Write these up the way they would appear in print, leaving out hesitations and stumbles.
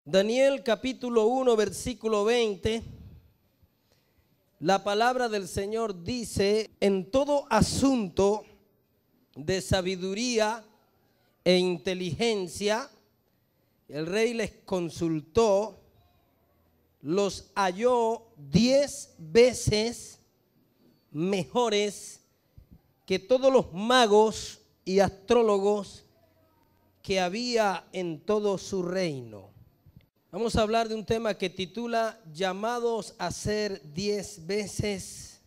Daniel capítulo 1 versículo 20, la palabra del Señor dice: en todo asunto de sabiduría e inteligencia, el rey les consultó, los halló 10 veces mejores que todos los magos y astrólogos que había en todo su reino. Vamos a hablar de un tema que titula llamados a ser 10 veces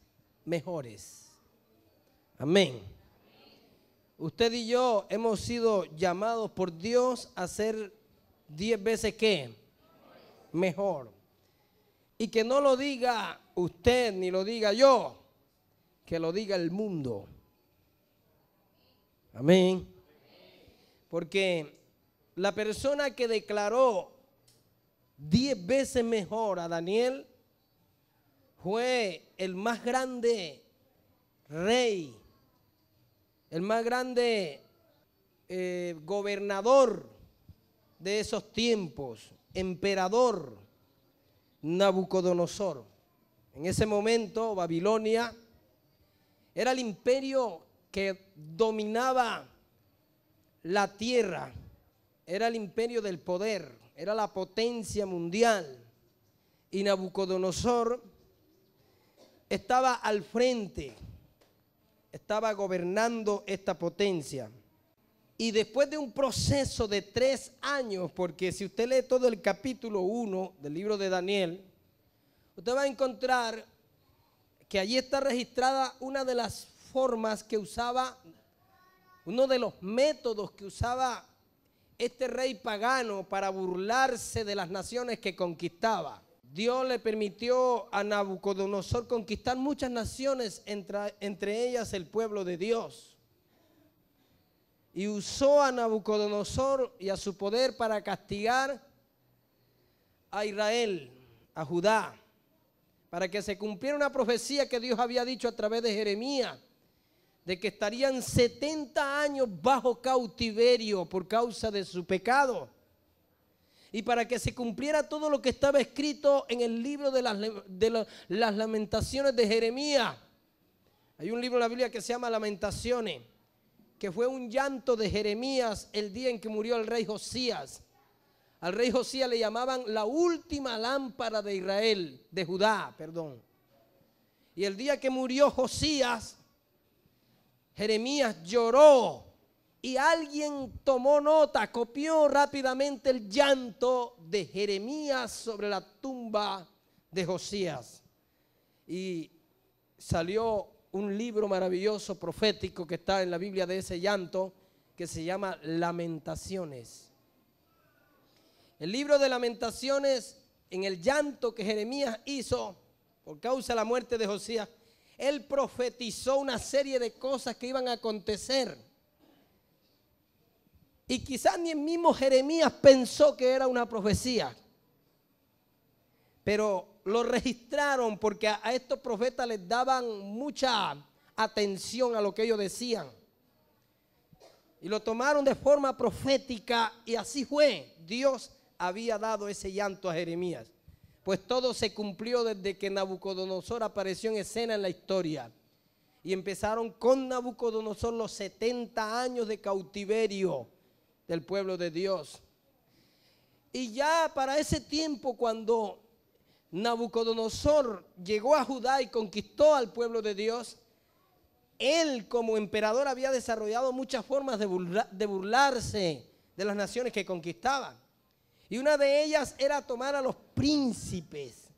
mejores. Amén. Usted y yo hemos sido llamados por Dios a ser 10 veces ¿qué? Mejor. Y que no lo diga usted ni lo diga yo, que lo diga el mundo. Amén. Porque la persona que declaró 10 veces mejor a Daniel fue el más grande rey, el más grande gobernador de esos tiempos, emperador Nabucodonosor. En ese momento Babilonia era el imperio que dominaba la tierra, era el imperio del poder, era la potencia mundial, y Nabucodonosor estaba al frente, estaba gobernando esta potencia. Y después de un proceso de 3 años, porque si usted lee todo el capítulo 1 del libro de Daniel, usted va a encontrar que allí está registrada una de las formas que usaba, uno de los métodos que usaba este rey pagano para burlarse de las naciones que conquistaba. Dios le permitió a Nabucodonosor conquistar muchas naciones, entre ellas el pueblo de Dios. Y usó a Nabucodonosor y a su poder para castigar a Israel, a Judá, para que se cumpliera una profecía que Dios había dicho a través de Jeremías, de que estarían 70 años bajo cautiverio por causa de su pecado. Y para que se cumpliera todo lo que estaba escrito en el libro de las lamentaciones de Jeremías. Hay un libro en la Biblia que se llama Lamentaciones, que fue un llanto de Jeremías el día en que murió el rey Josías. Al rey Josías le llamaban la última lámpara de Israel, de Judá, perdón. Y el día que murió Josías, Jeremías lloró y alguien tomó nota, copió rápidamente el llanto de Jeremías sobre la tumba de Josías. Y salió un libro maravilloso profético que está en la Biblia de ese llanto, que se llama Lamentaciones. El libro de Lamentaciones, en el llanto que Jeremías hizo por causa de la muerte de Josías, él profetizó una serie de cosas que iban a acontecer. Y quizás ni el mismo Jeremías pensó que era una profecía. Pero lo registraron porque a estos profetas les daban mucha atención a lo que ellos decían. Y lo tomaron de forma profética y así fue. Dios había dado ese llanto a Jeremías. Pues todo se cumplió desde que Nabucodonosor apareció en escena en la historia. Y empezaron con Nabucodonosor los 70 años de cautiverio del pueblo de Dios. Y ya para ese tiempo, cuando Nabucodonosor llegó a Judá y conquistó al pueblo de Dios, él como emperador había desarrollado muchas formas de burlarse de las naciones que conquistaba. Y una de ellas era tomar a los príncipes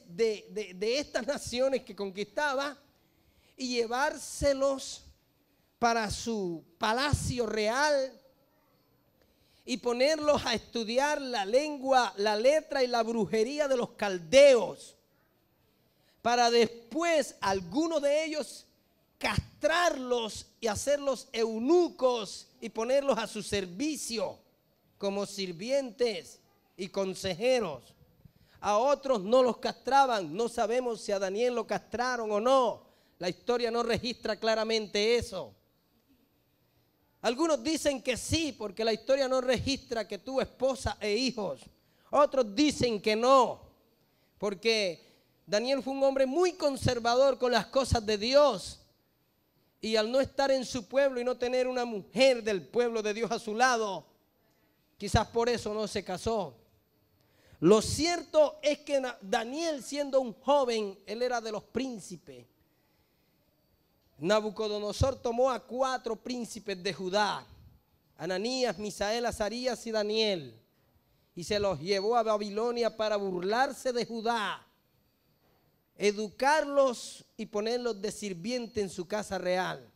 de estas naciones que conquistaba y llevárselos para su palacio real y ponerlos a estudiar la lengua, la letra y la brujería de los caldeos, para después algunos de ellos castrarlos y hacerlos eunucos y ponerlos a su servicio como sirvientes y consejeros. A otros no los castraban. No sabemos si a Daniel lo castraron o no. La historia no registra claramente eso. Algunos dicen que sí, porque la historia no registra que tuvo esposa e hijos. Otros dicen que no, porque Daniel fue un hombre muy conservador con las cosas de Dios. Y al no estar en su pueblo y no tener una mujer del pueblo de Dios a su lado, quizás por eso no se casó. Lo cierto es que Daniel, siendo un joven, él era de los príncipes. Nabucodonosor tomó a 4 príncipes de Judá, Ananías, Misael, Azarías y Daniel, y se los llevó a Babilonia para burlarse de Judá, educarlos y ponerlos de sirviente en su casa real.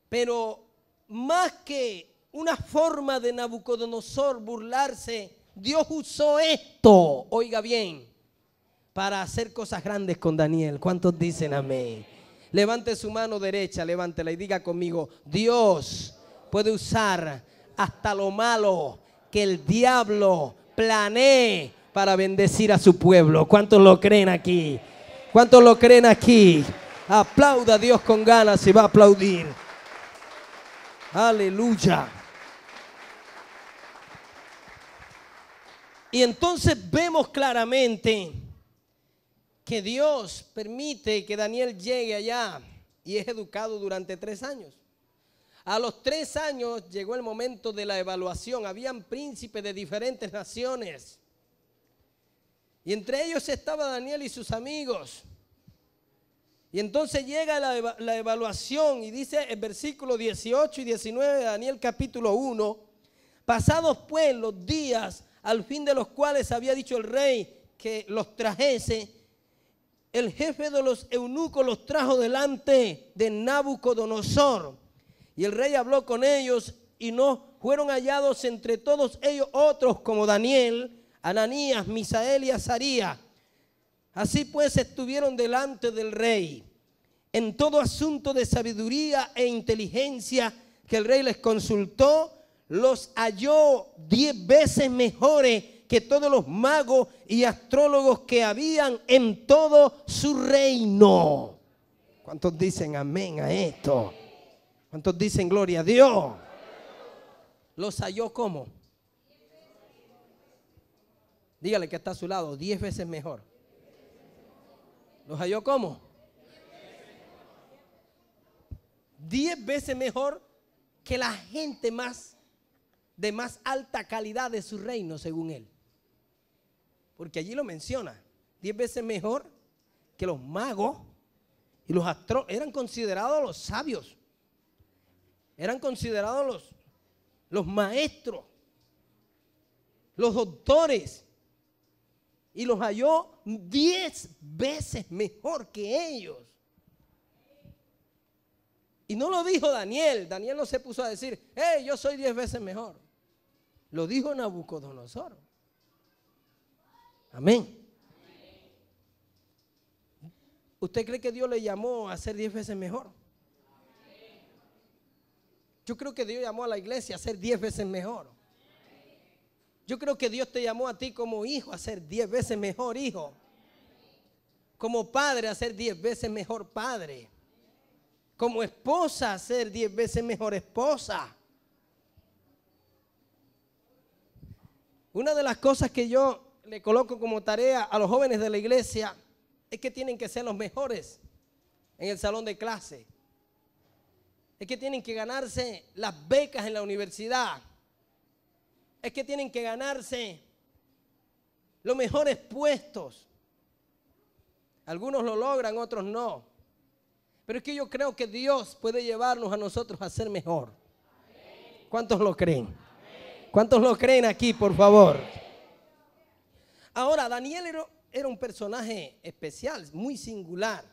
Pero más que una forma de Nabucodonosor burlarse, Dios usó esto, oiga bien, para hacer cosas grandes con Daniel. ¿Cuántos dicen amén? Levante su mano derecha, levántela y diga conmigo: Dios puede usar hasta lo malo que el diablo planee para bendecir a su pueblo. ¿Cuántos lo creen aquí? ¿Cuántos lo creen aquí? Aplauda a Dios con ganas y va a aplaudir. Aleluya. Y entonces vemos claramente que Dios permite que Daniel llegue allá y es educado durante 3 años. A los 3 años llegó el momento de la evaluación. Habían príncipes de diferentes naciones. Y entre ellos estaba Daniel y sus amigos. Y entonces llega la evaluación y dice el versículo 18 y 19 de Daniel capítulo 1. Pasados pues los días al fin de los cuales había dicho el rey que los trajese, el jefe de los eunucos los trajo delante de Nabucodonosor. Y el rey habló con ellos y no fueron hallados entre todos ellos otros como Daniel, Ananías, Misael y Azarías. Así pues estuvieron delante del rey en todo asunto de sabiduría e inteligencia que el rey les consultó. Los halló 10 veces mejores que todos los magos y astrólogos que habían en todo su reino. ¿Cuántos dicen amén a esto? ¿Cuántos dicen gloria a Dios? ¿Los halló cómo? Dígale que está a su lado, 10 veces mejor. ¿Los halló cómo? 10 veces mejor que la gente de más alta calidad de su reino, según él. Porque allí lo menciona, 10 veces mejor que los magos y los astrólogos. Eran considerados los sabios, eran considerados los maestros, los doctores, y los halló 10 veces mejor que ellos. Y no lo dijo Daniel. Daniel no se puso a decir, hey, yo soy 10 veces mejor. Lo dijo Nabucodonosor. Amén. ¿Usted cree que Dios le llamó a ser 10 veces mejor? Yo creo que Dios llamó a la iglesia a ser 10 veces mejor. Yo creo que Dios te llamó a ti como hijo a ser 10 veces mejor hijo. Como padre a ser 10 veces mejor padre. Como esposa a ser 10 veces mejor esposa. Una de las cosas que yo le coloco como tarea a los jóvenes de la iglesia es que tienen que ser los mejores en el salón de clase. Es que tienen que ganarse las becas en la universidad. Es que tienen que ganarse los mejores puestos. Algunos lo logran, otros no. Pero es que yo creo que Dios puede llevarnos a nosotros a ser mejor. ¿Cuántos lo creen? ¿Cuántos lo creen aquí, por favor? Ahora, Daniel era un personaje especial, muy singular.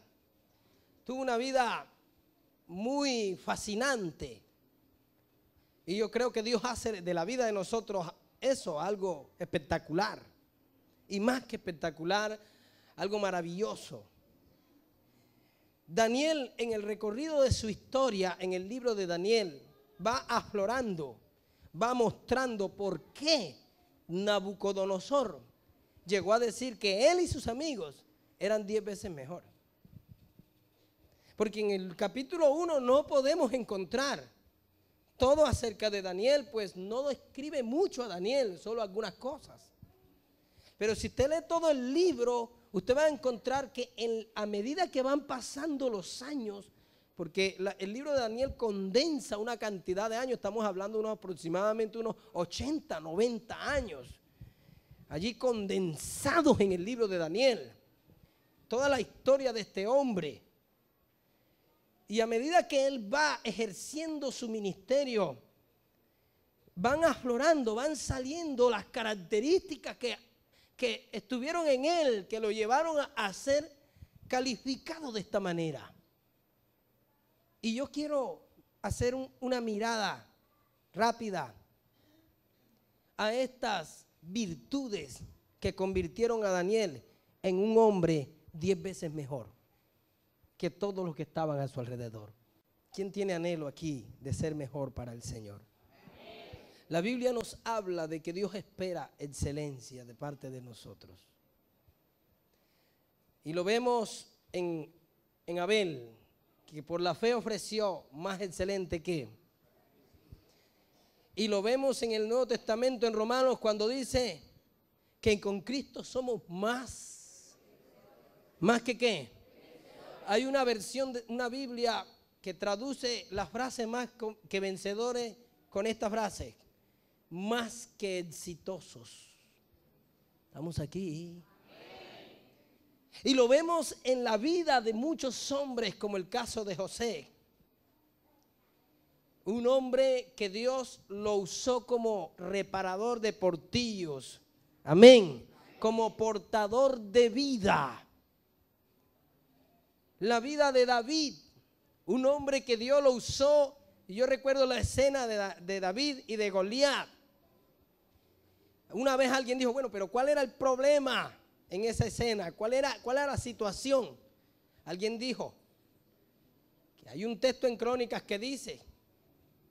Tuvo una vida muy fascinante. Y yo creo que Dios hace de la vida de nosotros eso, algo espectacular. Y más que espectacular, algo maravilloso. Daniel, en el recorrido de su historia, en el libro de Daniel, va aflorando, va mostrando por qué Nabucodonosor llegó a decir que él y sus amigos eran 10 veces mejor. Porque en el capítulo 1 no podemos encontrar todo acerca de Daniel, pues no describe mucho a Daniel, solo algunas cosas. Pero si usted lee todo el libro, usted va a encontrar que a medida que van pasando los años, porque el libro de Daniel condensa una cantidad de años, estamos hablando de aproximadamente unos 80, 90 años, allí condensados en el libro de Daniel, toda la historia de este hombre. Y a medida que él va ejerciendo su ministerio, van aflorando, van saliendo las características que estuvieron en él, que lo llevaron a ser calificado de esta manera. Y yo quiero hacer una mirada rápida a estas virtudes que convirtieron a Daniel en un hombre 10 veces mejor que todos los que estaban a su alrededor. ¿Quién tiene anhelo aquí de ser mejor para el Señor? La Biblia nos habla de que Dios espera excelencia de parte de nosotros. Y lo vemos en Abel, que por la fe ofreció más excelente que. Y lo vemos en el Nuevo Testamento, en Romanos, cuando dice que con Cristo somos más que qué. Hay una versión de una Biblia que traduce la frase más que vencedores con esta frase: más que exitosos. Estamos aquí. Y lo vemos en la vida de muchos hombres, como el caso de José. Un hombre que Dios lo usó como reparador de portillos. Amén. Como portador de vida. La vida de David, un hombre que Dios lo usó. Y yo recuerdo la escena de David y de Goliat. Una vez alguien dijo, bueno, pero ¿cuál era el problema en esa escena? ¿Cuál era la situación? Alguien dijo que hay un texto en Crónicas que dice,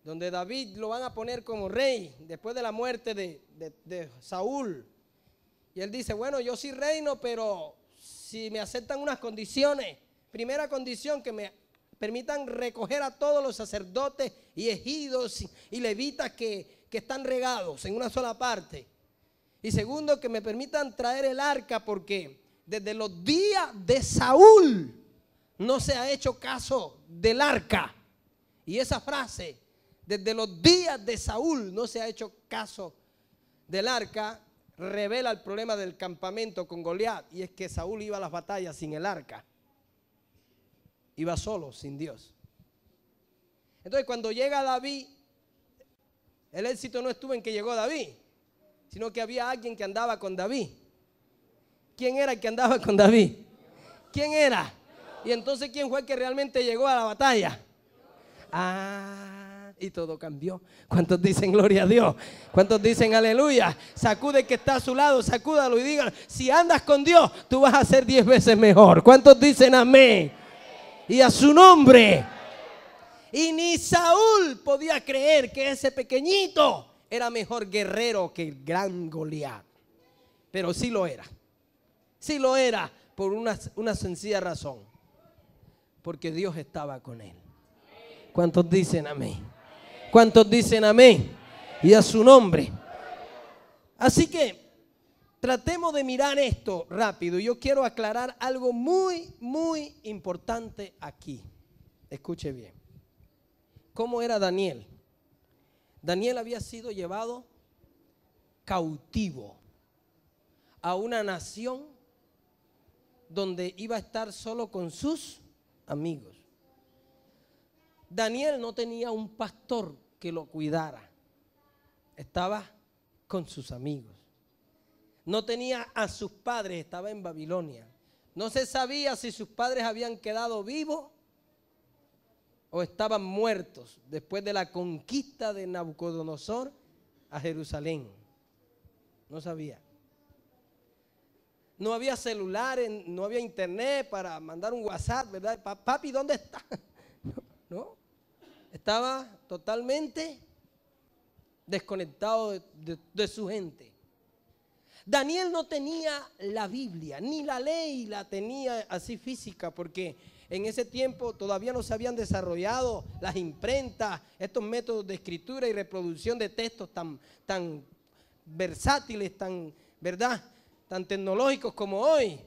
donde David lo van a poner como rey después de la muerte de Saúl. Y él dice, bueno, yo sí reino, pero si me aceptan unas condiciones. Primera condición, que me permitan recoger a todos los sacerdotes y ejidos y levitas que están regados en una sola parte. Y segundo, que me permitan traer el arca, porque desde los días de Saúl no se ha hecho caso del arca. Y esa frase, desde los días de Saúl no se ha hecho caso del arca, revela el problema del campamento con Goliat. Y es que Saúl iba a las batallas sin el arca. Iba solo, sin Dios. Entonces cuando llega David, el éxito no estuvo en que llegó David, sino que había alguien que andaba con David. ¿Quién era el que andaba con David? ¿Quién era? Y entonces, ¿quién fue el que realmente llegó a la batalla? Y todo cambió. ¿Cuántos dicen gloria a Dios? ¿Cuántos dicen aleluya? Sacude el que está a su lado, sacúdalo y digan, si andas con Dios, tú vas a ser 10 veces mejor. ¿Cuántos dicen amén? Y a su nombre. Y ni Saúl podía creer que ese pequeñito era mejor guerrero que el gran Goliat. Pero sí lo era. Sí lo era por una sencilla razón. Porque Dios estaba con él. ¿Cuántos dicen amén? ¿Cuántos dicen amén? Y a su nombre. Así que tratemos de mirar esto rápido. Yo quiero aclarar algo muy, muy importante aquí. Escuche bien. ¿Cómo era Daniel? Daniel había sido llevado cautivo a una nación donde iba a estar solo con sus amigos. Daniel no tenía un pastor que lo cuidara. Estaba con sus amigos. No tenía a sus padres, estaba en Babilonia. No se sabía si sus padres habían quedado vivos o estaban muertos después de la conquista de Nabucodonosor a Jerusalén. No sabía. No había celulares, no había internet para mandar un WhatsApp, ¿verdad? Papi, ¿dónde está? No. Estaba totalmente desconectado de su gente. Daniel no tenía la Biblia, ni la ley la tenía así física, porque en ese tiempo todavía no se habían desarrollado las imprentas, estos métodos de escritura y reproducción de textos tan versátiles, ¿verdad?, tan tecnológicos como hoy.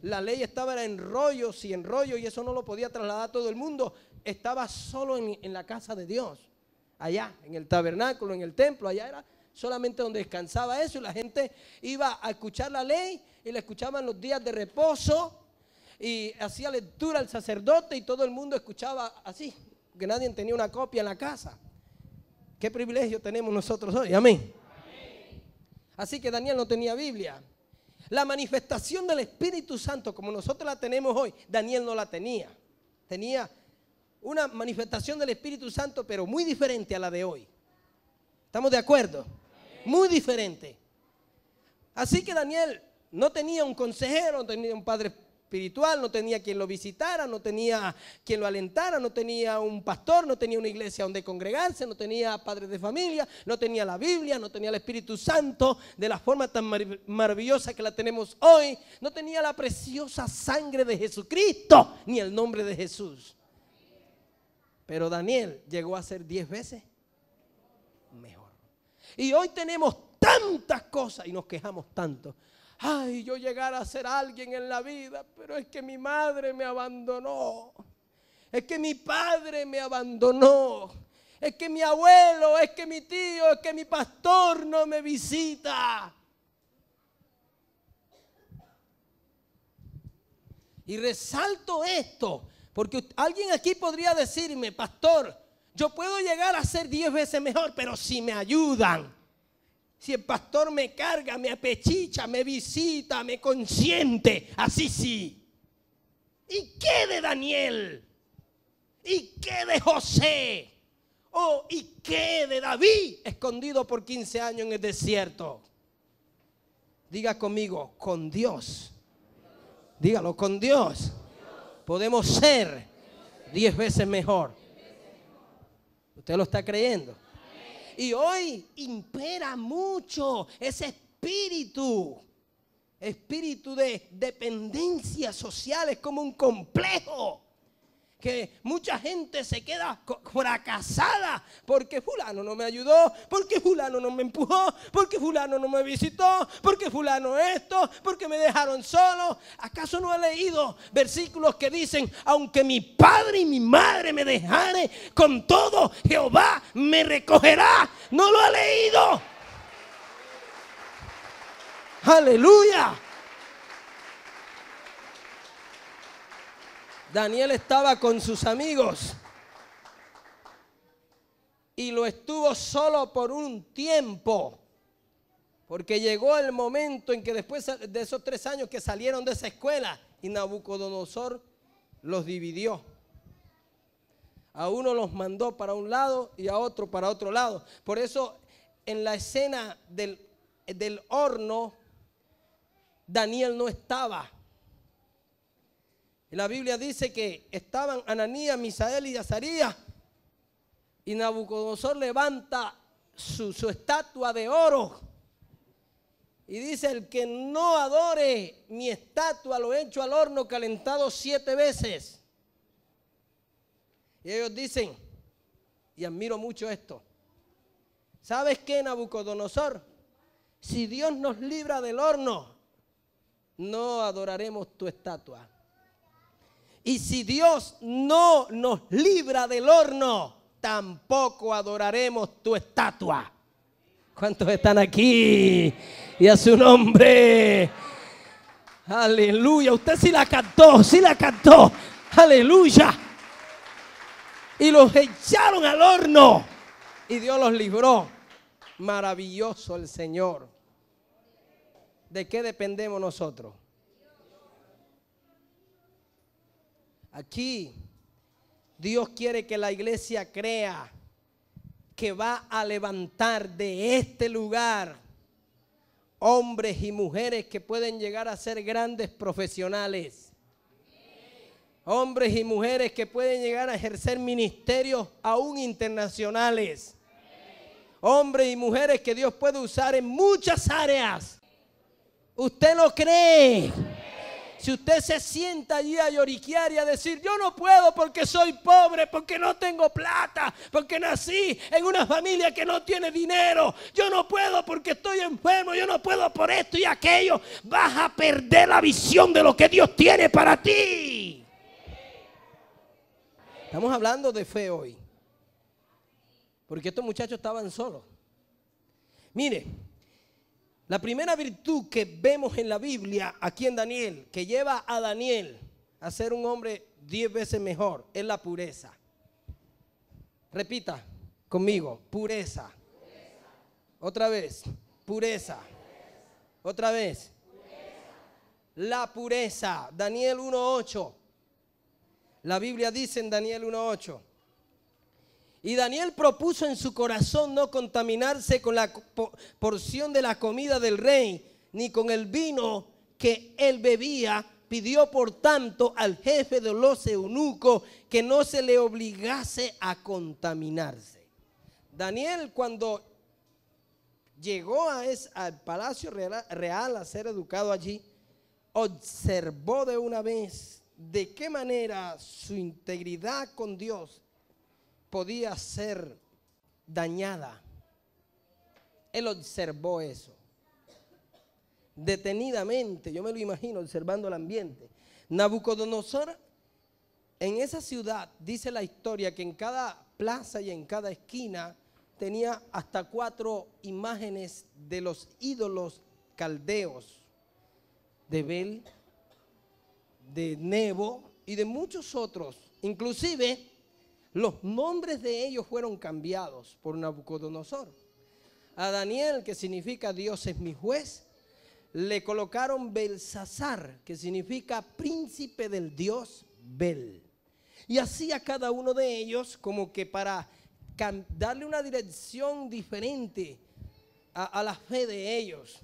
La ley estaba en rollos y en rollos, y eso no lo podía trasladar a todo el mundo. Estaba solo en la casa de Dios, allá en el tabernáculo, en el templo. Allá era solamente donde descansaba eso, y la gente iba a escuchar la ley y la escuchaban los días de reposo, y hacía lectura el sacerdote y todo el mundo escuchaba así, que nadie tenía una copia en la casa. Qué privilegio tenemos nosotros hoy, amén. Así que Daniel no tenía Biblia. La manifestación del Espíritu Santo, como nosotros la tenemos hoy, Daniel no la tenía. Tenía una manifestación del Espíritu Santo, pero muy diferente a la de hoy. ¿Estamos de acuerdo? Muy diferente. Así que Daniel no tenía un consejero, no tenía un padre espiritual, no tenía quien lo visitara, no tenía quien lo alentara, no tenía un pastor, no tenía una iglesia donde congregarse, no tenía padres de familia, no tenía la Biblia, no tenía el Espíritu Santo de la forma tan maravillosa que la tenemos hoy, no tenía la preciosa sangre de Jesucristo, ni el nombre de Jesús. Pero Daniel llegó a ser 10 veces mejor. Y hoy tenemos tantas cosas y nos quejamos tanto. Ay, yo llegar a ser alguien en la vida, pero es que mi madre me abandonó. Es que mi padre me abandonó. Es que mi abuelo, es que mi tío, es que mi pastor no me visita. Y resalto esto, porque alguien aquí podría decirme, pastor, yo puedo llegar a ser 10 veces mejor, pero si me ayudan. Si el pastor me carga, me apechicha, me visita, me consiente, así sí. ¿Y qué de Daniel? ¿Y qué de José? ¿Y qué de David, escondido por 15 años en el desierto? Diga conmigo, con Dios. Dígalo, con Dios podemos ser 10 veces mejor. ¿Usted lo está creyendo? Y hoy impera mucho ese espíritu de dependencia social. Es como un complejo, que mucha gente se queda fracasada porque fulano no me ayudó, porque fulano no me empujó, porque fulano no me visitó, porque fulano esto, porque me dejaron solo. ¿Acaso no he leído versículos que dicen, aunque mi padre y mi madre me dejaren, con todo Jehová me recogerá? ¿No lo ha leído? ¡Aleluya! Daniel estaba con sus amigos y lo estuvo solo por un tiempo, porque llegó el momento en que después de esos 3 años que salieron de esa escuela, y Nabucodonosor los dividió. A uno los mandó para un lado y a otro para otro lado. Por eso en la escena del horno, Daniel no estaba. Y la Biblia dice que estaban Ananías, Misael y Azarías, y Nabucodonosor levanta su estatua de oro y dice, el que no adore mi estatua lo echo al horno calentado 7 veces. Y ellos dicen, y admiro mucho esto, ¿sabes qué, Nabucodonosor? Si Dios nos libra del horno, no adoraremos tu estatua. Y si Dios no nos libra del horno, tampoco adoraremos tu estatua. ¿Cuántos están aquí? Y a su nombre. Aleluya. Usted sí la cantó, sí la cantó. Aleluya. Y los echaron al horno. Y Dios los libró. Maravilloso el Señor. ¿De qué dependemos nosotros? Aquí Dios quiere que la iglesia crea que va a levantar de este lugar hombres y mujeres que pueden llegar a ser grandes profesionales. Hombres y mujeres que pueden llegar a ejercer ministerios aún internacionales. Hombres y mujeres que Dios puede usar en muchas áreas. ¿Usted lo cree? Si usted se sienta allí a lloriquear y a decir, yo no puedo porque soy pobre, porque no tengo plata, porque nací en una familia que no tiene dinero, yo no puedo porque estoy enfermo, yo no puedo por esto y aquello, vas a perder la visión de lo que Dios tiene para ti. Estamos hablando de fe hoy, porque estos muchachos estaban solos. Mire, la primera virtud que vemos en la Biblia, aquí en Daniel, que lleva a Daniel a ser un hombre 10 veces mejor, es la pureza. Repita conmigo, pureza. Otra vez, pureza. Otra vez, la pureza. Daniel 1:8. La Biblia dice en Daniel 1:8. Y Daniel propuso en su corazón no contaminarse con la porción de la comida del rey, ni con el vino que él bebía. Pidió por tanto al jefe de los eunucos que no se le obligase a contaminarse. Daniel, cuando llegó al palacio real a ser educado allí, observó de una vez de qué manera su integridad con Dios podía ser dañada. Él observó eso detenidamente. Yo me lo imagino observando el ambiente. Nabucodonosor, en esa ciudad, dice la historia que en cada plaza y en cada esquina tenía hasta 4 imágenes de los ídolos caldeos, de Bel, de Nebo y de muchos otros. Inclusive los nombres de ellos fueron cambiados por Nabucodonosor. A Daniel, que significa Dios es mi juez, le colocaron Belsasar, que significa príncipe del dios Bel. Y así a cada uno de ellos, como que para darle una dirección diferente a la fe de ellos.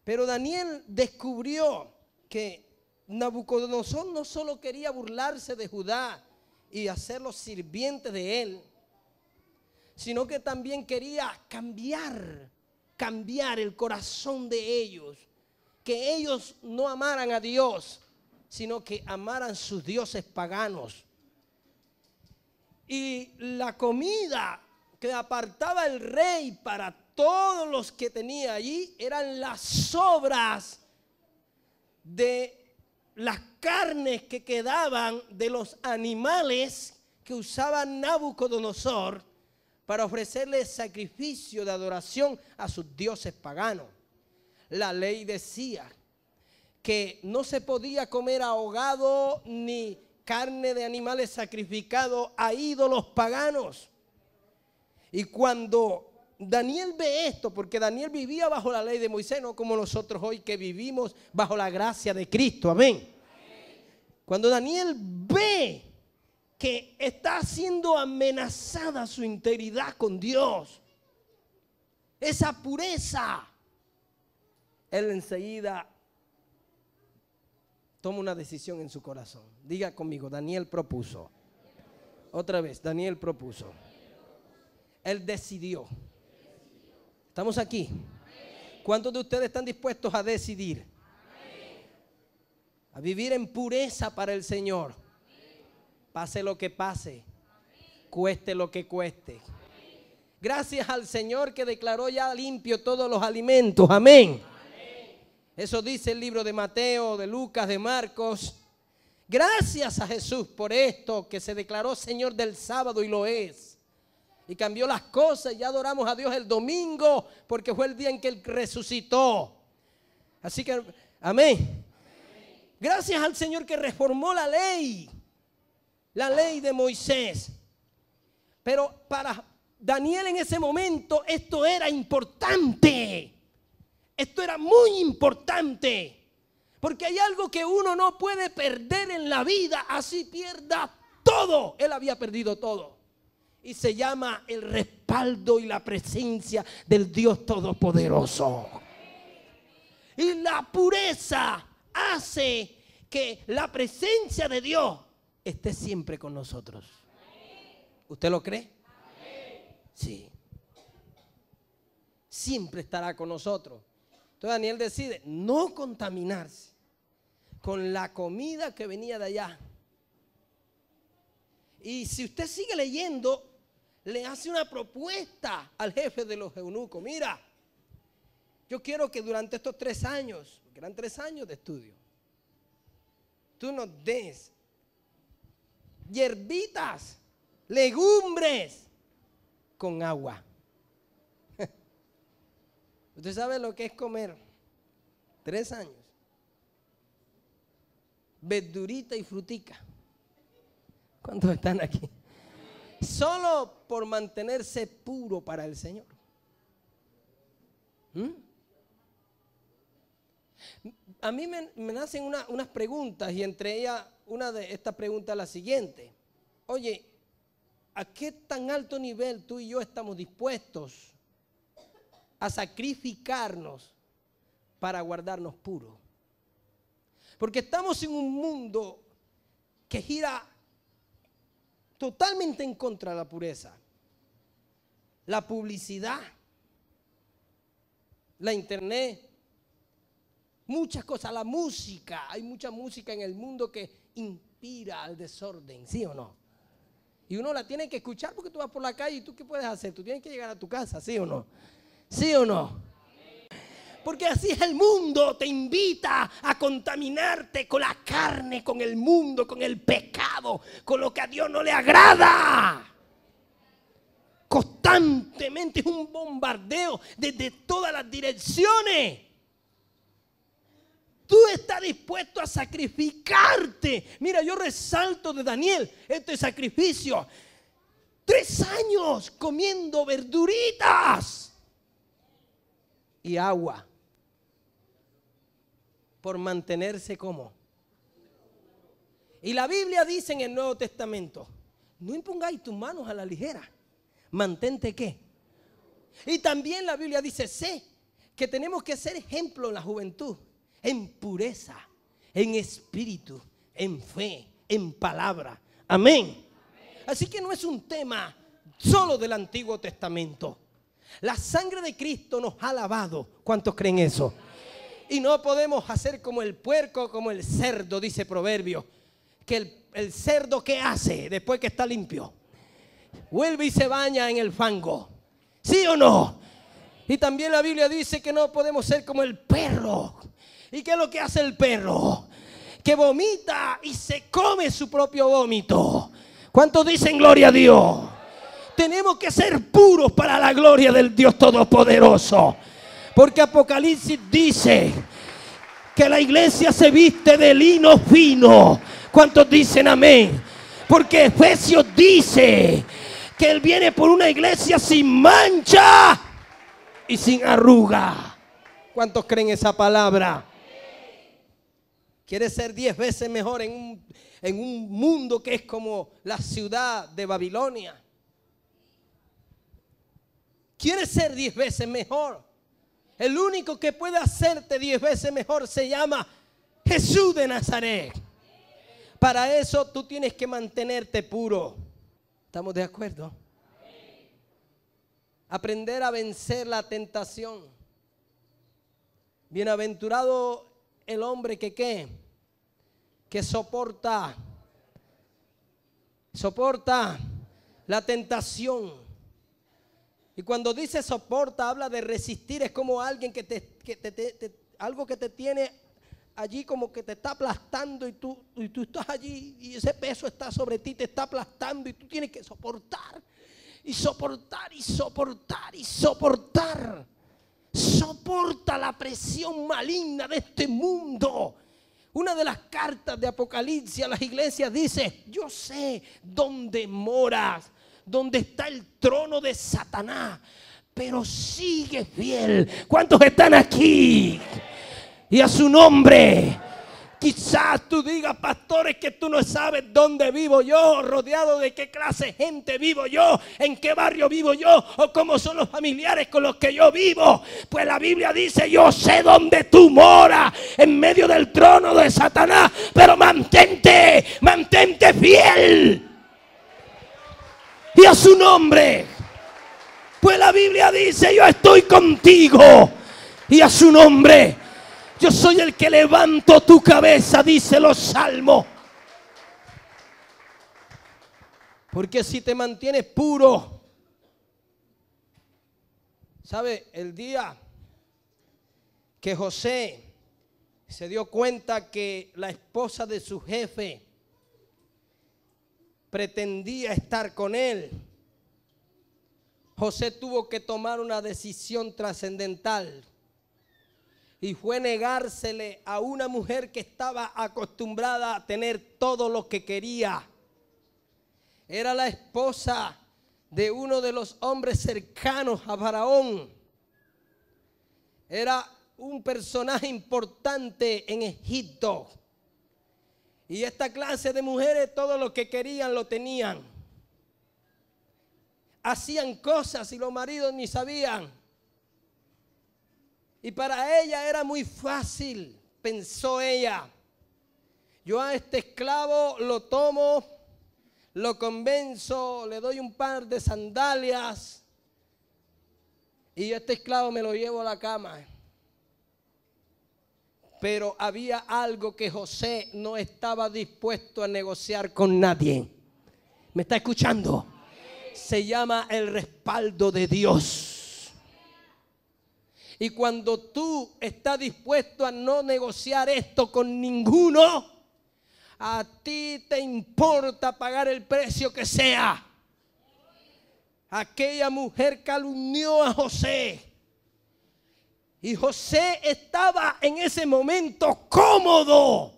Pero Daniel descubrió que Nabucodonosor no solo quería burlarse de Judá y hacerlos sirvientes de él, sino que también quería cambiar el corazón de ellos, que ellos no amaran a Dios, sino que amaran sus dioses paganos. Y la comida que apartaba el rey para todos los que tenía allí eran las sobras de las carnes que quedaban de los animales que usaba Nabucodonosor para ofrecerle sacrificio de adoración a sus dioses paganos. La ley decía que no se podía comer ahogado ni carne de animales sacrificados a ídolos paganos. Y cuando Daniel ve esto, porque Daniel vivía bajo la ley de Moisés, no como nosotros hoy que vivimos bajo la gracia de Cristo, amén. Cuando Daniel ve que está siendo amenazada su integridad con Dios, esa pureza, él enseguida toma una decisión en su corazón. Diga conmigo, Daniel propuso. Otra vez, Daniel propuso. Él decidió. ¿Estamos aquí? ¿Cuántos de ustedes están dispuestos a decidir? A vivir en pureza para el Señor. Pase lo que pase. Cueste lo que cueste. Gracias al Señor que declaró ya limpio todos los alimentos. Amén. Eso dice el libro de Mateo, de Lucas, de Marcos. Gracias a Jesús por esto, que se declaró Señor del sábado y lo es. Y cambió las cosas. Ya adoramos a Dios el domingo porque fue el día en que Él resucitó. Así que, amén. Gracias al Señor que reformó la ley de Moisés. Pero para Daniel en ese momento esto era importante. Esto era muy importante. Porque hay algo que uno no puede perder en la vida, así pierda todo. Él había perdido todo. Y se llama el respaldo y la presencia del Dios Todopoderoso. Y la pureza hace que la presencia de Dios esté siempre con nosotros. ¿Usted lo cree? Sí. Siempre estará con nosotros. Entonces Daniel decide no contaminarse con la comida que venía de allá. Y si usted sigue leyendo, le hace una propuesta al jefe de los eunucos. Mira, yo quiero que durante estos 3 años, que eran 3 años de estudio, tú nos des hierbitas, legumbres con agua. Usted sabe lo que es comer 3 años, verdurita y frutica. ¿Cuántos están aquí? Solo por mantenerse puro para el Señor. A mí me nacen unas preguntas, y entre ellas una de estas preguntas es la siguiente. Oye, ¿a qué tan alto nivel tú y yo estamos dispuestos a sacrificarnos para guardarnos puros? Porque estamos en un mundo que gira totalmente en contra de la pureza. La publicidad, la internet, muchas cosas, la música. Hay mucha música en el mundo que inspira al desorden, ¿sí o no? Y uno la tiene que escuchar porque tú vas por la calle y tú ¿qué puedes hacer? Tú tienes que llegar a tu casa, ¿sí o no? ¿Sí o no? Porque así es el mundo, te invita a contaminarte con la carne, con el mundo, con el pecado, con lo que a Dios no le agrada. Constantemente es un bombardeo desde todas las direcciones. Tú estás dispuesto a sacrificarte. Mira, yo resalto de Daniel este sacrificio. 3 años comiendo verduritas y agua por mantenerse como. Y la Biblia dice en el Nuevo Testamento: no impongáis tus manos a la ligera, mantente ¿qué? Y también la Biblia dice: sé que tenemos que ser ejemplo en la juventud, en pureza, en espíritu, en fe, en palabra. Amén. Así que no es un tema solo del Antiguo Testamento. La sangre de Cristo nos ha lavado. ¿Cuántos creen eso? Y no podemos hacer como el puerco, como el cerdo, dice Proverbio. Que el cerdo, ¿qué hace después que está limpio? Vuelve y se baña en el fango. ¿Sí o no? Y también la Biblia dice que no podemos ser como el perro. ¿Y qué es lo que hace el perro? Que vomita y se come su propio vómito. ¿Cuántos dicen gloria a Dios? Tenemos que ser puros para la gloria del Dios Todopoderoso. Porque Apocalipsis dice que la iglesia se viste de lino fino. ¿Cuántos dicen amén? Porque Efesios dice que Él viene por una iglesia sin mancha y sin arruga. ¿Cuántos creen esa palabra? ¿Quieres ser 10 veces mejor en un mundo que es como la ciudad de Babilonia? ¿Quieres ser 10 veces mejor? El único que puede hacerte 10 veces mejor se llama Jesús de Nazaret. Para eso tú tienes que mantenerte puro. ¿Estamos de acuerdo? Aprender a vencer la tentación. Bienaventurado el hombre que ¿qué? Que soporta la tentación. Y cuando dice soporta, habla de resistir. Es como alguien algo que te tiene allí, como que te está aplastando, y tú estás allí y ese peso está sobre ti, te está aplastando, y tú tienes que soportar y soportar y soportar y soportar. Soporta la presión maligna de este mundo. Una de las cartas de Apocalipsis a las iglesias dice: yo sé dónde moras, donde está el trono de Satanás, pero sigue fiel. ¿Cuántos están aquí? Y a su nombre. Quizás tú digas: pastores, que tú no sabes dónde vivo yo, rodeado de qué clase de gente vivo yo, en qué barrio vivo yo, o cómo son los familiares con los que yo vivo. Pues la Biblia dice: yo sé dónde tú moras, en medio del trono de Satanás, pero mantente fiel. Y a su nombre. Pues la Biblia dice: yo estoy contigo. Y a su nombre. Yo soy el que levanto tu cabeza, dice los salmos. Porque si te mantienes puro, ¿sabe? El día que José se dio cuenta que la esposa de su jefe pretendía estar con él, José tuvo que tomar una decisión trascendental. Y fue negársele a una mujer que estaba acostumbrada a tener todo lo que quería. Era la esposa de uno de los hombres cercanos a Faraón. Era un personaje importante en Egipto. Y esta clase de mujeres todo lo que querían lo tenían. Hacían cosas y los maridos ni sabían. Y para ella era muy fácil, pensó ella. Yo a este esclavo lo tomo, lo convenzo, le doy un par de sandalias y yo a este esclavo me lo llevo a la cama. Pero había algo que José no estaba dispuesto a negociar con nadie. ¿Me está escuchando? Se llama el respaldo de Dios. Y cuando tú estás dispuesto a no negociar esto con ninguno, a ti te importa pagar el precio que sea. Aquella mujer calumnió a José. Y José estaba en ese momento cómodo.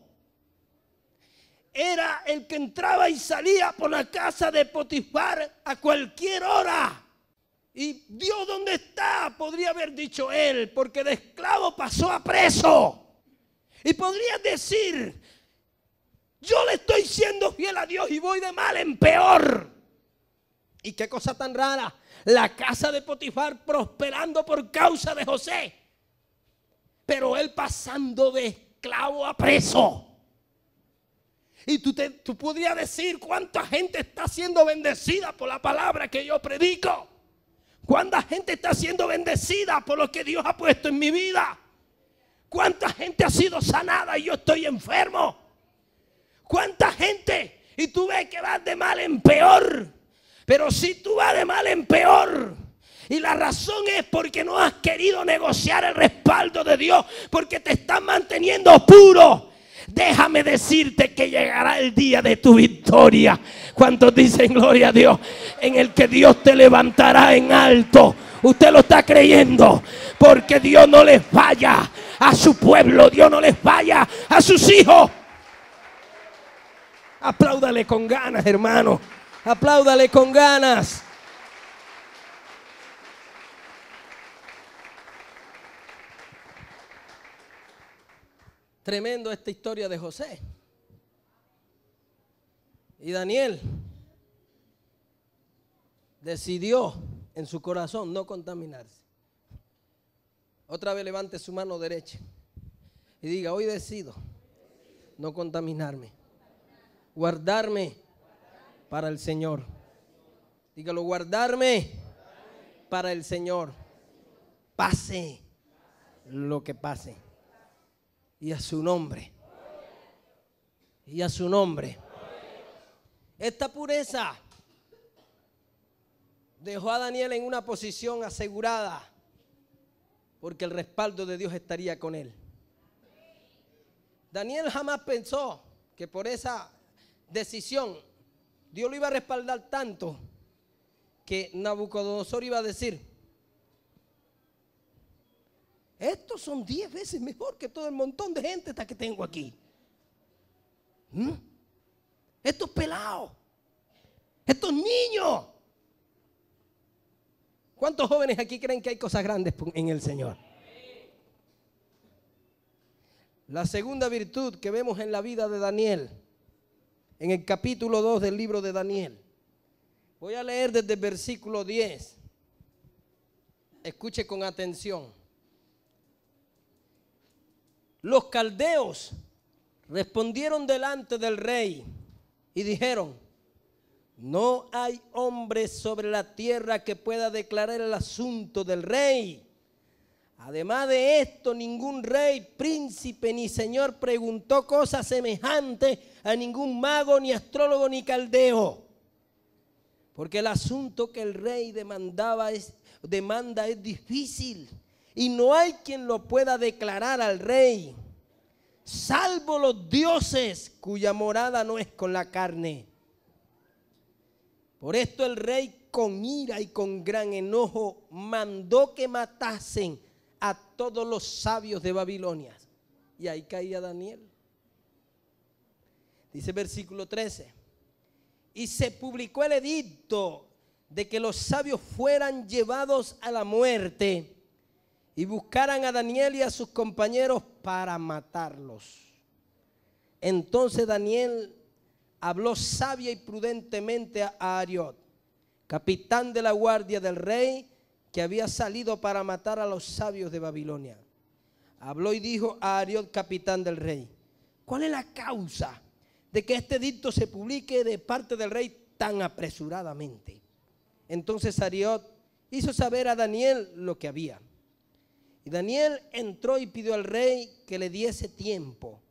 Era el que entraba y salía por la casa de Potifar a cualquier hora. Y Dios, ¿dónde está? Podría haber dicho él, porque de esclavo pasó a preso. Y podría decir, yo le estoy siendo fiel a Dios y voy de mal en peor. Y qué cosa tan rara, la casa de Potifar prosperando por causa de José, pero él pasando de esclavo a preso. Y tú podrías decir cuánta gente está siendo bendecida por la palabra que yo predico. ¿Cuánta gente está siendo bendecida por lo que Dios ha puesto en mi vida? ¿Cuánta gente ha sido sanada y yo estoy enfermo? ¿Cuánta gente? Y tú ves que vas de mal en peor. Pero si tú vas de mal en peor, y la razón es porque no has querido negociar el respaldo de Dios, porque te estás manteniendo puro, déjame decirte que llegará el día de tu victoria. ¿Cuántos dicen gloria a Dios? En el que Dios te levantará en alto. Usted lo está creyendo, porque Dios no les falla a su pueblo, Dios no les falla a sus hijos. Apláudale con ganas, hermano. Apláudale con ganas. Tremendo esta historia de José. Y Daniel decidió en su corazón no contaminarse. Otra vez levante su mano derecha y diga, hoy decido no contaminarme, guardarme para el Señor. Dígalo, guardarme para el Señor. Pase lo que pase. Y a su nombre. Y a su nombre. Esta pureza dejó a Daniel en una posición asegurada, porque el respaldo de Dios estaría con él. Daniel jamás pensó que por esa decisión Dios lo iba a respaldar tanto que Nabucodonosor iba a decir, estos son 10 veces mejor que todo el montón de gente esta que tengo aquí. Estos pelados, estos niños. ¿Cuántos jóvenes aquí creen que hay cosas grandes en el Señor? La segunda virtud que vemos en la vida de Daniel, en el capítulo 2 del libro de Daniel. Voy a leer desde el versículo 10. Escuche con atención. Los caldeos respondieron delante del rey y dijeron, no hay hombre sobre la tierra que pueda declarar el asunto del rey Además de esto, ningún rey, príncipe ni señor preguntó cosas semejantes a ningún mago, ni astrólogo, ni caldeo. Porque el asunto que el rey demanda es difícil y no hay quien lo pueda declarar al rey, salvo los dioses cuya morada no es con la carne. Por esto el rey con ira y con gran enojo mandó que matasen a todos los sabios de Babilonia. Y ahí caía Daniel. Dice versículo 13. Y se publicó el edicto de que los sabios fueran llevados a la muerte y buscaran a Daniel y a sus compañeros para matarlos. Entonces Daniel habló sabia y prudentemente a Ariot, capitán de la guardia del rey, que había salido para matar a los sabios de Babilonia. Habló y dijo a Ariot, capitán del rey: ¿cuál es la causa de que este edicto se publique de parte del rey tan apresuradamente? Entonces Ariot hizo saber a Daniel lo que había. Y Daniel entró y pidió al rey que le diese tiempo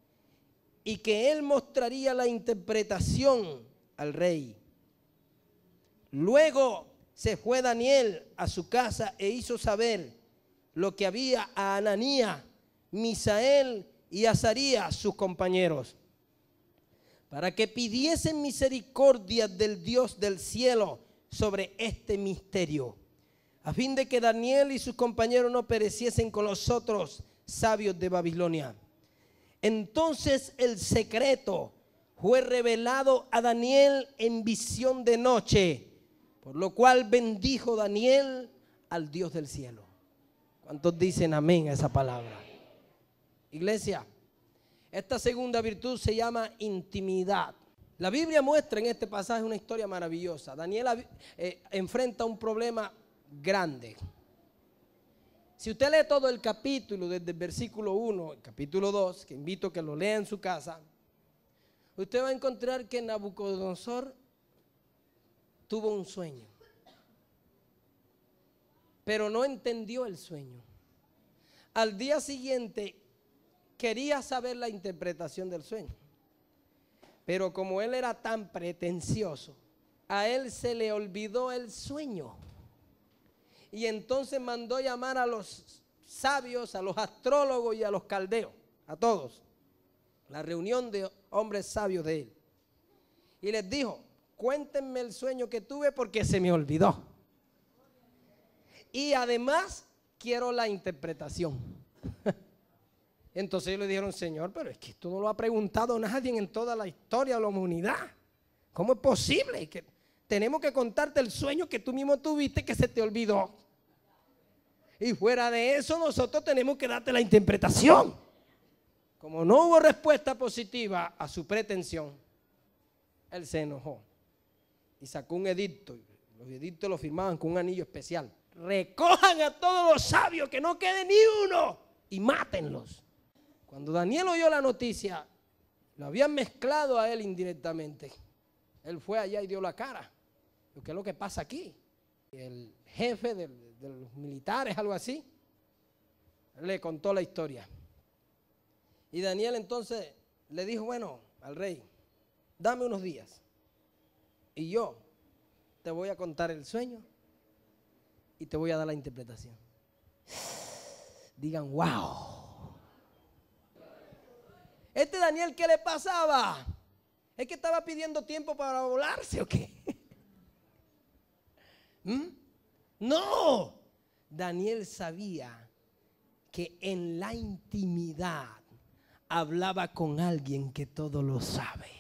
y que él mostraría la interpretación al rey. Luego se fue Daniel a su casa e hizo saber lo que había a Ananías, Misael y Azarías, sus compañeros, para que pidiesen misericordia del Dios del cielo sobre este misterio, a fin de que Daniel y sus compañeros no pereciesen con los otros sabios de Babilonia. Entonces el secreto fue revelado a Daniel en visión de noche, por lo cual bendijo Daniel al Dios del cielo. ¿Cuántos dicen amén a esa palabra? Iglesia, esta segunda virtud se llama intimidad. La Biblia muestra en este pasaje una historia maravillosa. Daniel enfrenta un problema grande. Si usted lee todo el capítulo, desde el versículo 1 al capítulo 2, que invito a que lo lea en su casa, usted va a encontrar que Nabucodonosor tuvo un sueño, pero no entendió el sueño. Al día siguiente quería saber la interpretación del sueño, pero como él era tan pretencioso, a él se le olvidó el sueño. Y entonces mandó llamar a los sabios, a los astrólogos y a los caldeos, a todos, la reunión de hombres sabios de él. Y les dijo: cuéntenme el sueño que tuve porque se me olvidó. Y además quiero la interpretación. Entonces ellos le dijeron: Señor, pero es que esto no lo ha preguntado nadie en toda la historia de la humanidad. ¿Cómo es posible? Que tenemos que contarte el sueño que tú mismo tuviste que se te olvidó. Y fuera de eso nosotros tenemos que darte la interpretación. Como no hubo respuesta positiva a su pretensión, él se enojó y sacó un edicto. Los edictos lo firmaban con un anillo especial. Recojan a todos los sabios, que no quede ni uno, y mátenlos. Cuando Daniel oyó la noticia, lo habían mezclado a él indirectamente. Él fue allá y dio la cara. ¿Qué es lo que pasa aquí? El jefe de los militares, algo así, le contó la historia. Y Daniel entonces le dijo: bueno, al rey, dame unos días y yo te voy a contar el sueño y te voy a dar la interpretación. Digan: wow. Daniel, ¿qué le pasaba? ¿Es que estaba pidiendo tiempo para volarse o qué? No, Daniel sabía que en la intimidad hablaba con alguien que todo lo sabe.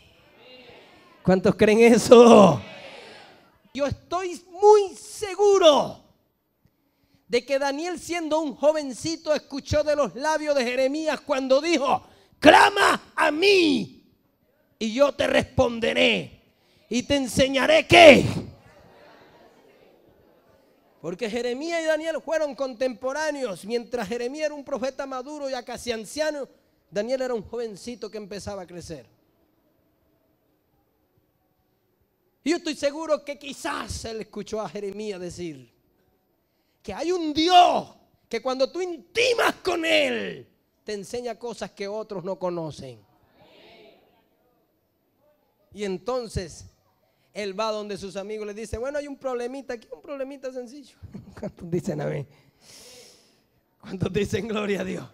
¿Cuántos creen eso? Yo estoy muy seguro de que Daniel, siendo un jovencito, escuchó de los labios de Jeremías cuando dijo: clama a mí y yo te responderé y te enseñaré qué. Porque Jeremías y Daniel fueron contemporáneos. Mientras Jeremías era un profeta maduro y ya casi anciano, Daniel era un jovencito que empezaba a crecer. Y yo estoy seguro que quizás él escuchó a Jeremías decir que hay un Dios que cuando tú intimas con Él, te enseña cosas que otros no conocen. Y entonces Él va donde sus amigos, le dice, bueno, hay un problemita aquí, un problemita sencillo. ¿Cuántos dicen amén? ¿Cuántos dicen gloria a Dios?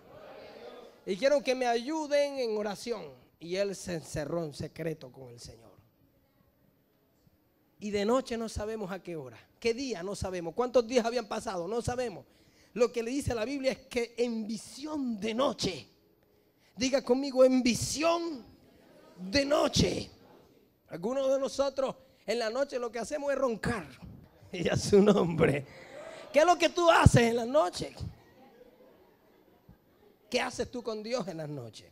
Y quiero que me ayuden en oración. Y él se encerró en secreto con el Señor. Y de noche no sabemos a qué hora, qué día no sabemos, cuántos días habían pasado, no sabemos. Lo que le dice la Biblia es que en visión de noche, diga conmigo, en visión de noche. Algunos de nosotros en la noche lo que hacemos es roncar. Y a su nombre. ¿Qué es lo que tú haces en la noche? ¿Qué haces tú con Dios en las noches?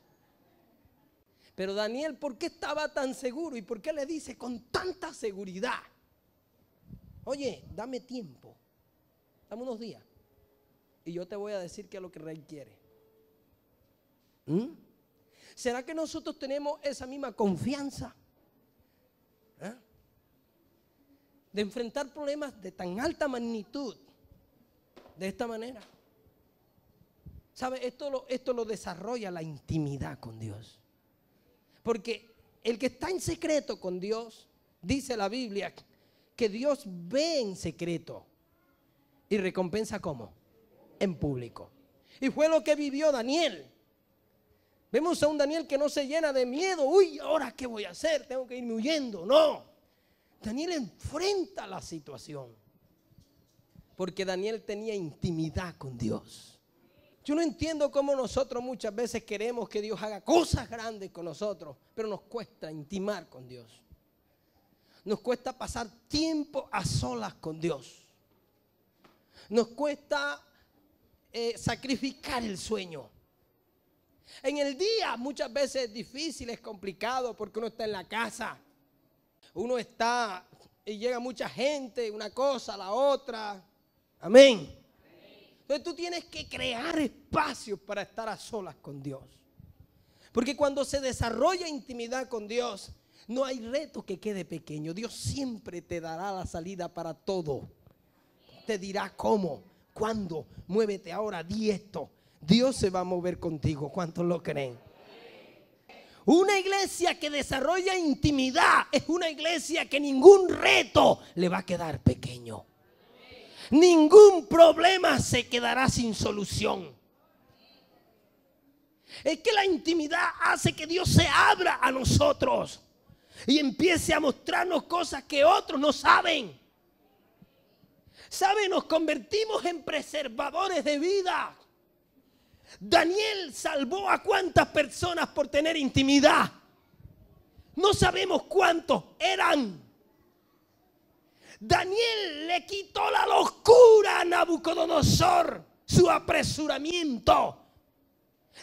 Pero Daniel, ¿por qué estaba tan seguro? ¿Y por qué le dice con tanta seguridad? Oye, dame tiempo. Dame unos días. Y yo te voy a decir qué es lo que el rey quiere. ¿Será que nosotros tenemos esa misma confianza? De enfrentar problemas de tan alta magnitud. De esta manera. ¿Sabe? Esto lo desarrolla la intimidad con Dios. Porque el que está en secreto con Dios, dice la Biblia, que Dios ve en secreto y recompensa ¿cómo? En público. Y fue lo que vivió Daniel. Vemos a un Daniel que no se llena de miedo. Uy, ¿ahora qué voy a hacer? Tengo que irme huyendo. No. Daniel enfrenta la situación. Porque Daniel tenía intimidad con Dios. Yo no entiendo cómo nosotros muchas veces queremos que Dios haga cosas grandes con nosotros, pero nos cuesta intimar con Dios. Nos cuesta pasar tiempo a solas con Dios. Nos cuesta sacrificar el sueño. En el día muchas veces es difícil, es complicado porque uno está en la casa. Uno está y llega mucha gente, una cosa, la otra. Amén. Entonces tú tienes que crear espacios para estar a solas con Dios. Porque cuando se desarrolla intimidad con Dios, no hay reto que quede pequeño. Dios siempre te dará la salida para todo. Te dirá cómo, cuándo, muévete ahora, di esto. Dios se va a mover contigo. ¿Cuántos lo creen? Una iglesia que desarrolla intimidad es una iglesia que ningún reto le va a quedar pequeño. Ningún problema se quedará sin solución. Es que la intimidad hace que Dios se abra a nosotros y empiece a mostrarnos cosas que otros no saben. ¿Sabe? Nos convertimos en preservadores de vida. Daniel salvó a cuántas personas por tener intimidad. No sabemos cuántos eran. Daniel le quitó la locura a Nabucodonosor, su apresuramiento.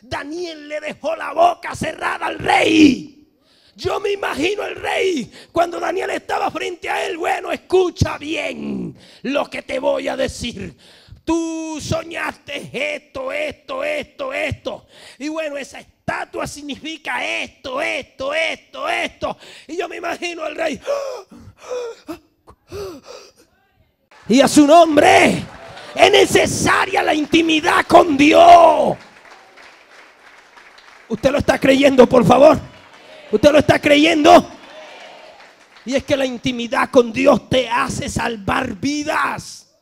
Daniel le dejó la boca cerrada al rey. Yo me imagino el rey cuando Daniel estaba frente a él. Bueno, escucha bien lo que te voy a decir. Tú soñaste esto. Y bueno, esa estatua significa esto. Y yo me imagino al rey. Y a su nombre es necesaria la intimidad con Dios. ¿Usted lo está creyendo, por favor? ¿Usted lo está creyendo? Y es que la intimidad con Dios te hace salvar vidas.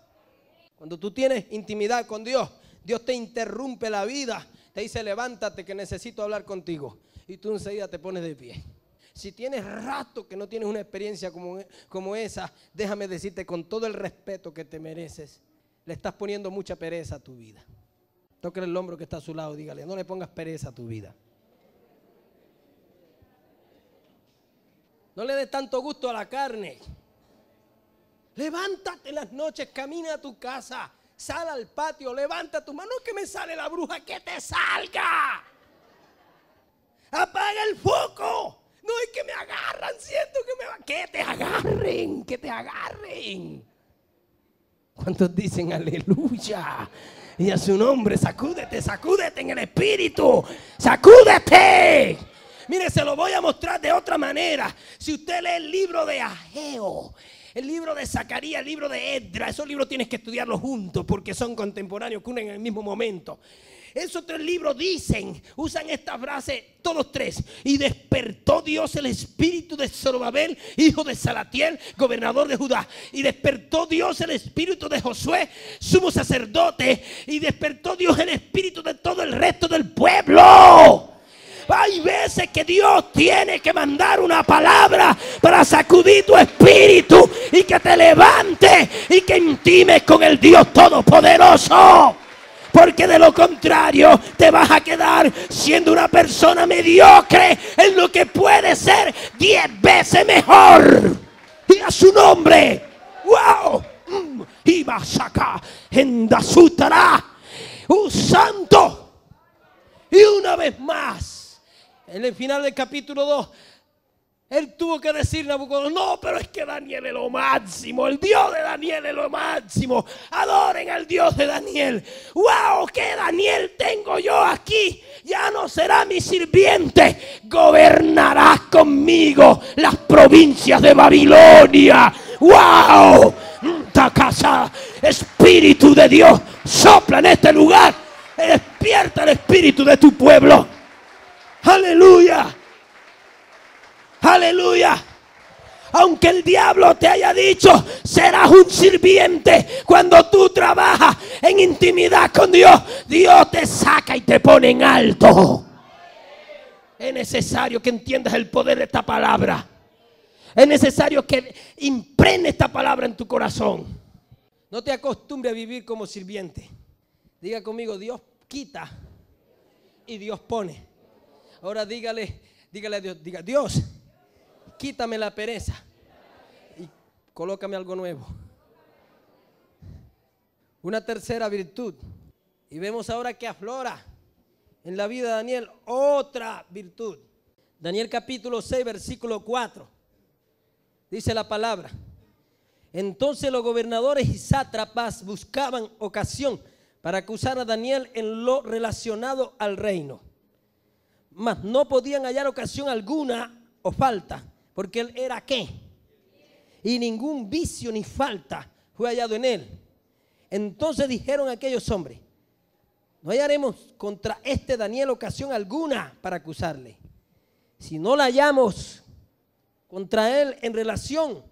Cuando tú tienes intimidad con Dios, Dios te interrumpe la vida. Te dice, levántate que necesito hablar contigo. Y tú enseguida te pones de pie. Si tienes rato que no tienes una experiencia como esa, déjame decirte con todo el respeto que te mereces, le estás poniendo mucha pereza a tu vida. Tócale el hombro que está a su lado, dígale, no le pongas pereza a tu vida. No le des tanto gusto a la carne. Levántate en las noches, camina a tu casa, sal al patio, levanta tu mano. No es que me sale la bruja, que te salga. Apaga el foco. No es que me agarran, siento que me va. Que te agarren. ¿Cuántos dicen aleluya? Y a su nombre, sacúdete en el espíritu. Sacúdete. Mire, se lo voy a mostrar de otra manera. Si usted lee el libro de Ageo, el libro de Zacarías, el libro de Esdras. Esos libros tienes que estudiarlos juntos porque son contemporáneos, ocurren en el mismo momento. Esos tres libros usan esta frase, todos tres. Y despertó Dios el espíritu de Zorobabel, hijo de Salatiel, gobernador de Judá. Y despertó Dios el espíritu de Josué, sumo sacerdote. Y despertó Dios el espíritu de todo el resto del pueblo. Hay veces que Dios tiene que mandar una palabra para sacudir tu espíritu y que te levante y que intimes con el Dios Todopoderoso. Porque de lo contrario te vas a quedar siendo una persona mediocre en lo que puede ser 10 veces mejor. Y a su nombre. ¡Wow! Y vas acá en Dasutara. ¡Un santo! Y una vez más, en el final del capítulo 2, él tuvo que decir, Nabucodonosor, no, pero es que Daniel es lo máximo. El Dios de Daniel es lo máximo. Adoren al Dios de Daniel. ¡Wow! ¿Qué Daniel tengo yo aquí? Ya no será mi sirviente. Gobernarás conmigo las provincias de Babilonia. ¡Wow! Esta casa, Espíritu de Dios, sopla en este lugar. Despierta el espíritu de tu pueblo. ¡Aleluya! ¡Aleluya! Aunque el diablo te haya dicho, serás un sirviente. Cuando tú trabajas en intimidad con Dios, Dios te saca y te pone en alto. Es necesario que entiendas el poder de esta palabra. Es necesario que impregne esta palabra en tu corazón. No te acostumbres a vivir como sirviente. Diga conmigo, Dios quita y Dios pone. Ahora dígale a Dios, diga, Dios, quítame la pereza y colócame algo nuevo. Una tercera virtud. Y vemos ahora que aflora en la vida de Daniel otra virtud. Daniel capítulo 6, versículo 4. Dice la palabra. Entonces los gobernadores y sátrapas buscaban ocasión para acusar a Daniel en lo relacionado al reino. Mas no podían hallar ocasión alguna o falta, porque él era ¿qué? Y ningún vicio ni falta fue hallado en él. Entonces dijeron aquellos hombres, no hallaremos contra este Daniel ocasión alguna para acusarle. Si no la hallamos contra él en relación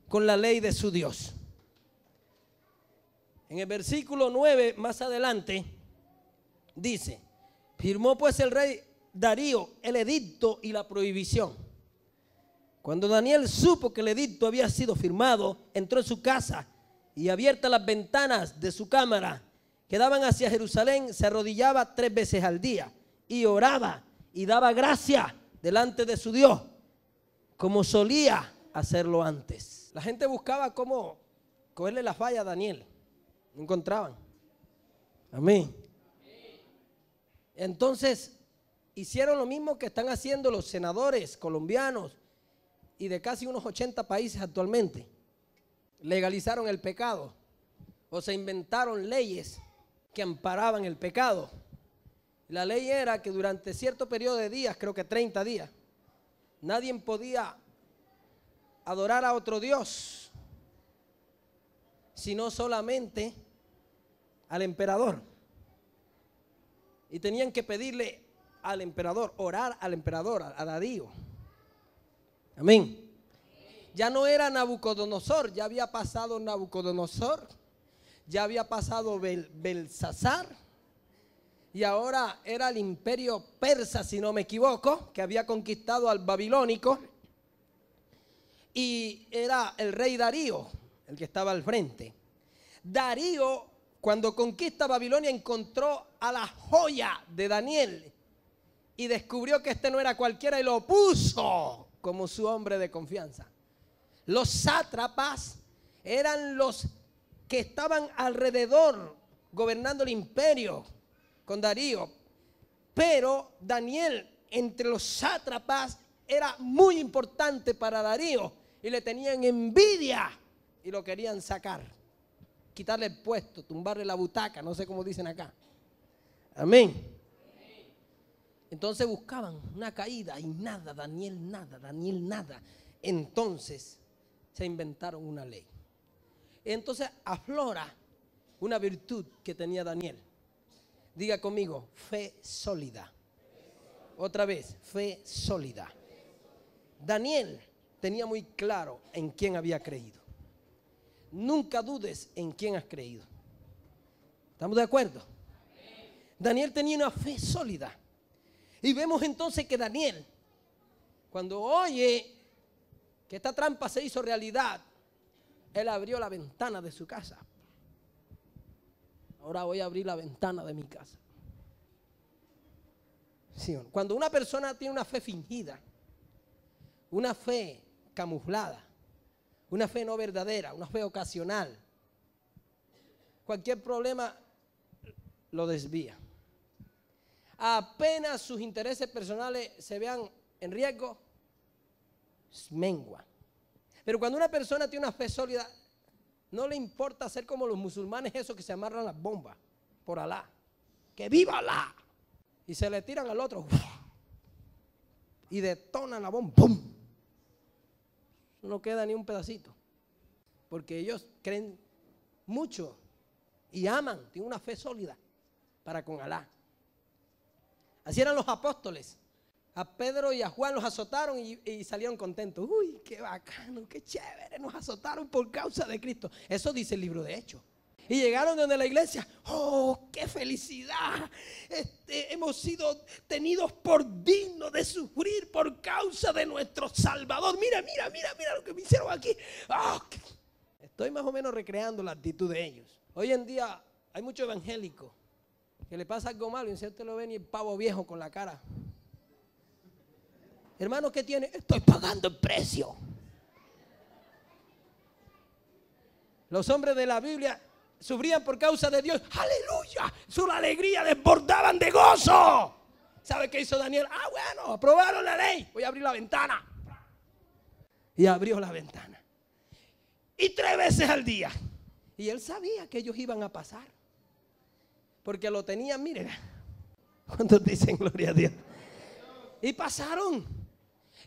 con la ley de su Dios. En el versículo 9 más adelante dice, firmó pues el rey Darío el edicto y la prohibición. Cuando Daniel supo que el edicto había sido firmado, entró en su casa y abiertas las ventanas de su cámara que daban hacia Jerusalén, se arrodillaba 3 veces al día y oraba y daba gracia delante de su Dios, como solía hacerlo antes. La gente buscaba cómo cogerle la falla a Daniel. No encontraban. Amén. Entonces hicieron lo mismo que están haciendo los senadores colombianos y de casi unos 80 países actualmente. Legalizaron el pecado o se inventaron leyes que amparaban el pecado. La ley era que durante cierto periodo de días, creo que 30 días, nadie podía adorar a otro Dios, sino solamente al emperador. Y tenían que pedirle al emperador, orar al emperador, a Darío. Amén. Ya no era Nabucodonosor, ya había pasado Nabucodonosor, ya había pasado Belsasar, y ahora era el imperio persa, si no me equivoco, que había conquistado al babilónico, y era el rey Darío el que estaba al frente. Darío, cuando conquista Babilonia, encontró a la joya de Daniel y descubrió que este no era cualquiera y lo puso como su hombre de confianza. Los sátrapas eran los que estaban alrededor gobernando el imperio con Darío, pero Daniel entre los sátrapas era muy importante para Darío y le tenían envidia y lo querían sacar, quitarle el puesto, tumbarle la butaca, no sé cómo dicen acá. Amén. Entonces buscaban una caída y nada, Daniel nada. Entonces se inventaron una ley. Entonces aflora una virtud que tenía Daniel. Diga conmigo, fe sólida. Otra vez, fe sólida. Daniel tenía muy claro en quién había creído. Nunca dudes en quién has creído. ¿Estamos de acuerdo? Daniel tenía una fe sólida. Y vemos entonces que Daniel, cuando oye que esta trampa se hizo realidad, él abrió la ventana de su casa. Ahora voy a abrir la ventana de mi casa. ¿Sí? Cuando una persona tiene una fe fingida, una fe camuflada, una fe no verdadera, una fe ocasional, cualquier problema lo desvía. Apenas sus intereses personales se vean en riesgo, mengua. Pero cuando una persona tiene una fe sólida, no le importa ser como los musulmanes esos que se amarran las bombas por Alá. ¡Que viva Alá! Y se le tiran al otro y detonan la bomba. ¡Pum! No queda ni un pedacito. Porque ellos creen mucho y aman, tienen una fe sólida para con Alá. Así eran los apóstoles. A Pedro y a Juan los azotaron y salieron contentos. Uy, qué bacano, qué chévere, nos azotaron por causa de Cristo. Eso dice el libro de Hechos. Y llegaron donde la iglesia. ¡Oh, qué felicidad! Hemos sido tenidos por dignos de sufrir por causa de nuestro Salvador. Mira lo que me hicieron aquí. ¡Oh! Estoy más o menos recreando la actitud de ellos. Hoy en día hay muchos evangélicos que le pasa algo malo y usted lo ven y el pavo viejo con la cara. Hermano, ¿qué tiene? Estoy pagando el precio. Los hombres de la Biblia sufrían por causa de Dios. ¡Aleluya! Su alegría desbordaban de gozo. ¿Sabe qué hizo Daniel? Bueno, aprobaron la ley. Voy a abrir la ventana. Y abrió la ventana. Y 3 veces al día. Y él sabía que ellos iban a pasar. Porque lo tenían, miren. ¿Cuántos dicen gloria a Dios? Y pasaron.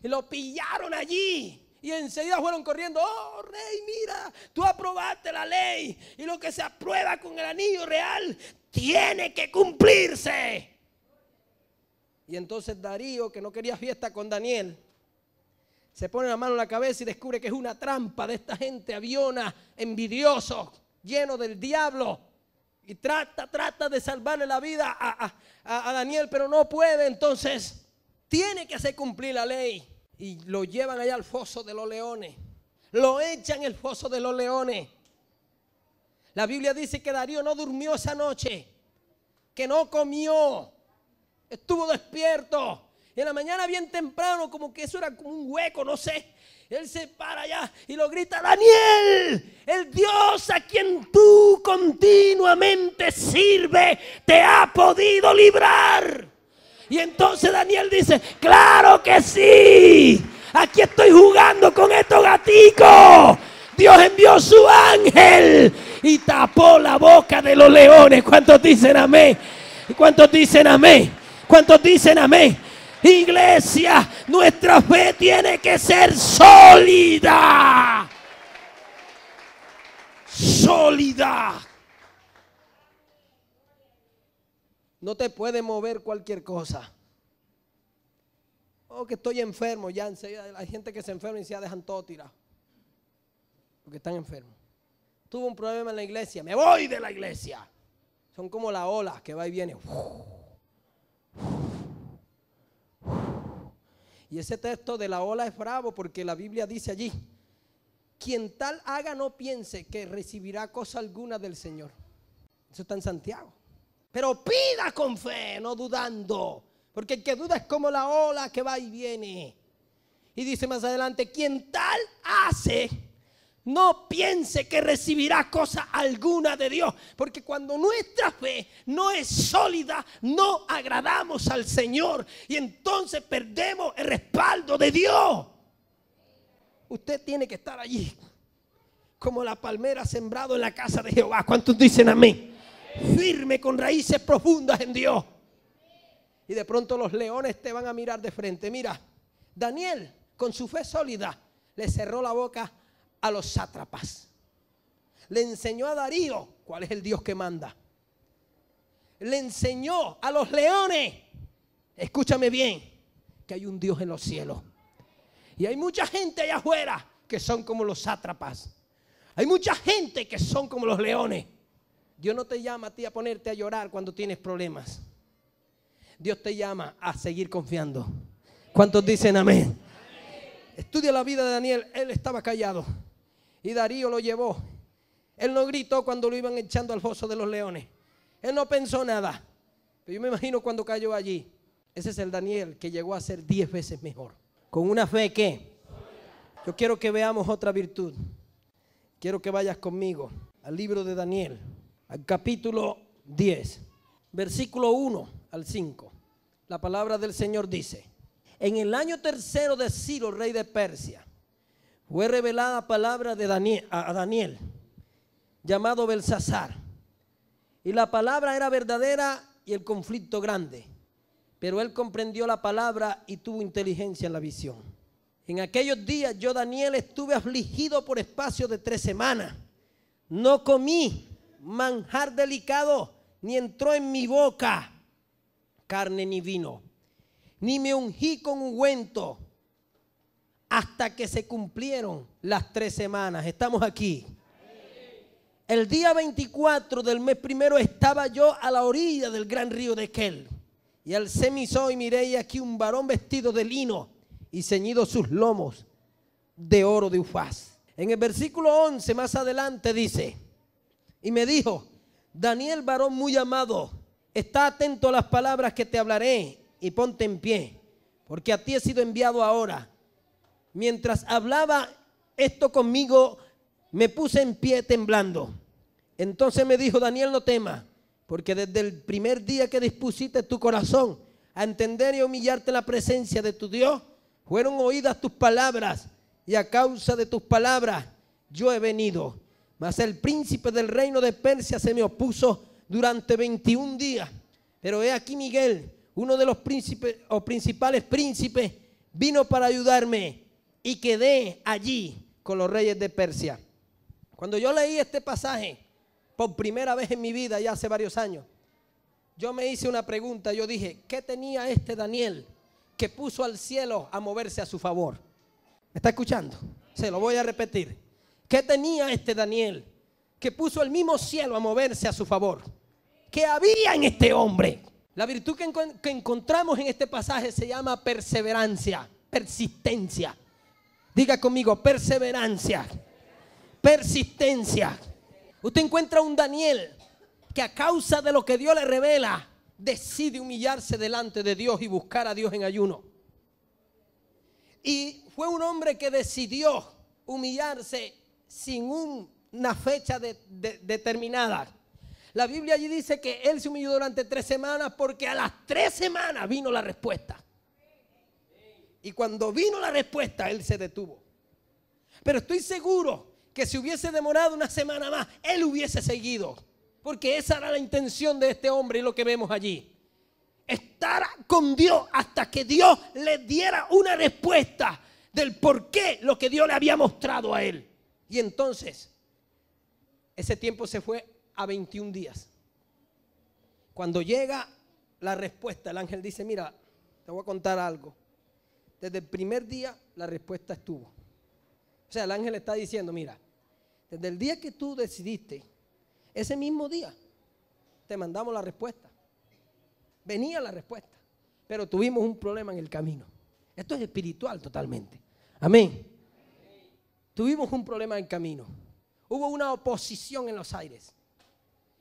Y lo pillaron allí. Y enseguida fueron corriendo. Oh, rey, mira, tú aprobaste la ley. Y lo que se aprueba con el anillo real tiene que cumplirse. Y entonces Darío, que no quería fiesta con Daniel, se pone la mano en la cabeza y descubre que es una trampa de esta gente aviona, envidioso, lleno del diablo. Y trata de salvarle la vida a Daniel, pero no puede. Entonces tiene que hacer cumplir la ley. Y lo llevan allá al foso de los leones. Lo echan en el foso de los leones. La Biblia dice que Darío no durmió esa noche, que no comió, estuvo despierto. Y en la mañana bien temprano, como que eso era como un hueco, no sé. Él se para allá y lo grita: Daniel, el Dios a quien tú continuamente sirves, te ha podido librar. Y entonces Daniel dice: claro que sí, aquí estoy jugando con estos gaticos. Dios envió su ángel y tapó la boca de los leones. ¿Cuántos dicen amén? ¿Cuántos dicen amén? ¿Cuántos dicen amén? Iglesia, nuestra fe tiene que ser sólida. Sólida. No te puede mover cualquier cosa. Oh, que estoy enfermo. Ya enseguida hay gente que se enferma y se dejan todo tirado porque están enfermos. Tuve un problema en la iglesia, me voy de la iglesia. Son como la ola que va y viene. Y ese texto de la ola es bravo porque la Biblia dice allí: quien tal haga no piense que recibirá cosa alguna del Señor. Eso está en Santiago. Pero pida con fe, no dudando, porque el que duda es como la ola que va y viene. Y dice más adelante: quien tal hace, no piense que recibirá cosa alguna de Dios, porque cuando nuestra fe no es sólida, no agradamos al Señor y entonces perdemos el respaldo de Dios. Usted tiene que estar allí como la palmera sembrado en la casa de Jehová. ¿Cuántos dicen amén? Firme, con raíces profundas en Dios. Y de pronto los leones te van a mirar de frente. Mira, Daniel con su fe sólida le cerró la boca a los sátrapas. Le enseñó a Darío cuál es el Dios que manda. Le enseñó a los leones, escúchame bien, que hay un Dios en los cielos. Y hay mucha gente allá afuera que son como los sátrapas. Hay mucha gente que son como los leones. Dios no te llama a ti a ponerte a llorar cuando tienes problemas. Dios te llama a seguir confiando. ¿Cuántos dicen amén? Estudia la vida de Daniel. Él estaba callado y Darío lo llevó. Él no gritó cuando lo iban echando al foso de los leones. Él no pensó nada. Pero yo me imagino cuando cayó allí. Ese es el Daniel que llegó a ser 10 veces mejor. Con una fe que yo quiero que veamos otra virtud. Quiero que vayas conmigo al libro de Daniel, al capítulo 10, versículo 1 al 5. La palabra del Señor dice: en el año tercero de Ciro, rey de Persia, fue revelada palabra de Daniel, a Daniel, llamado Belsasar. Y la palabra era verdadera y el conflicto grande. Pero él comprendió la palabra y tuvo inteligencia en la visión. En aquellos días yo, Daniel, estuve afligido por espacio de 3 semanas. No comí manjar delicado, ni entró en mi boca carne ni vino, ni me ungí con ungüento, hasta que se cumplieron las 3 semanas. Estamos aquí. El día 24 del mes primero estaba yo a la orilla del gran río de Kel. Y alcé mis ojos y miré, y aquí un varón vestido de lino y ceñido sus lomos de oro de Ufaz. En el versículo 11 más adelante dice: y me dijo: Daniel, varón muy amado, está atento a las palabras que te hablaré y ponte en pie, porque a ti he sido enviado ahora. Mientras hablaba esto conmigo, me puse en pie temblando. Entonces me dijo: Daniel, no temas, porque desde el primer día que dispusiste tu corazón a entender y humillarte en la presencia de tu Dios, fueron oídas tus palabras, y a causa de tus palabras yo he venido. Mas el príncipe del reino de Persia se me opuso durante 21 días. Pero he aquí Miguel, uno de los príncipes o principales príncipes, vino para ayudarme, y quedé allí con los reyes de Persia. Cuando yo leí este pasaje por primera vez en mi vida, ya hace varios años, yo me hice una pregunta. Yo dije: ¿qué tenía este Daniel que puso al cielo a moverse a su favor? ¿Me está escuchando? Se lo voy a repetir. ¿Qué tenía este Daniel que puso el mismo cielo a moverse a su favor? ¿Qué había en este hombre? La virtud que encontramos en este pasaje se llama perseverancia, persistencia. Diga conmigo: perseverancia, persistencia. Usted encuentra un Daniel que a causa de lo que Dios le revela, decide humillarse delante de Dios y buscar a Dios en ayuno. Y fue un hombre que decidió humillarse sin una fecha determinada. La Biblia allí dice que él se humilló durante 3 semanas, porque a las 3 semanas vino la respuesta. Y cuando vino la respuesta, él se detuvo. Pero estoy seguro que si hubiese demorado 1 semana más, él hubiese seguido. Porque esa era la intención de este hombre, y lo que vemos allí: estar con Dios hasta que Dios le diera una respuesta del por qué lo que Dios le había mostrado a él. Y entonces ese tiempo se fue a 21 días. Cuando llega la respuesta, el ángel dice: mira, te voy a contar algo. Desde el primer día la respuesta estuvo. O sea, el ángel está diciendo: mira, desde el día que tú decidiste, ese mismo día te mandamos la respuesta. Venía la respuesta, pero tuvimos un problema en el camino. Esto es espiritual totalmente. Amén. Tuvimos un problema en el camino. Hubo una oposición en los aires.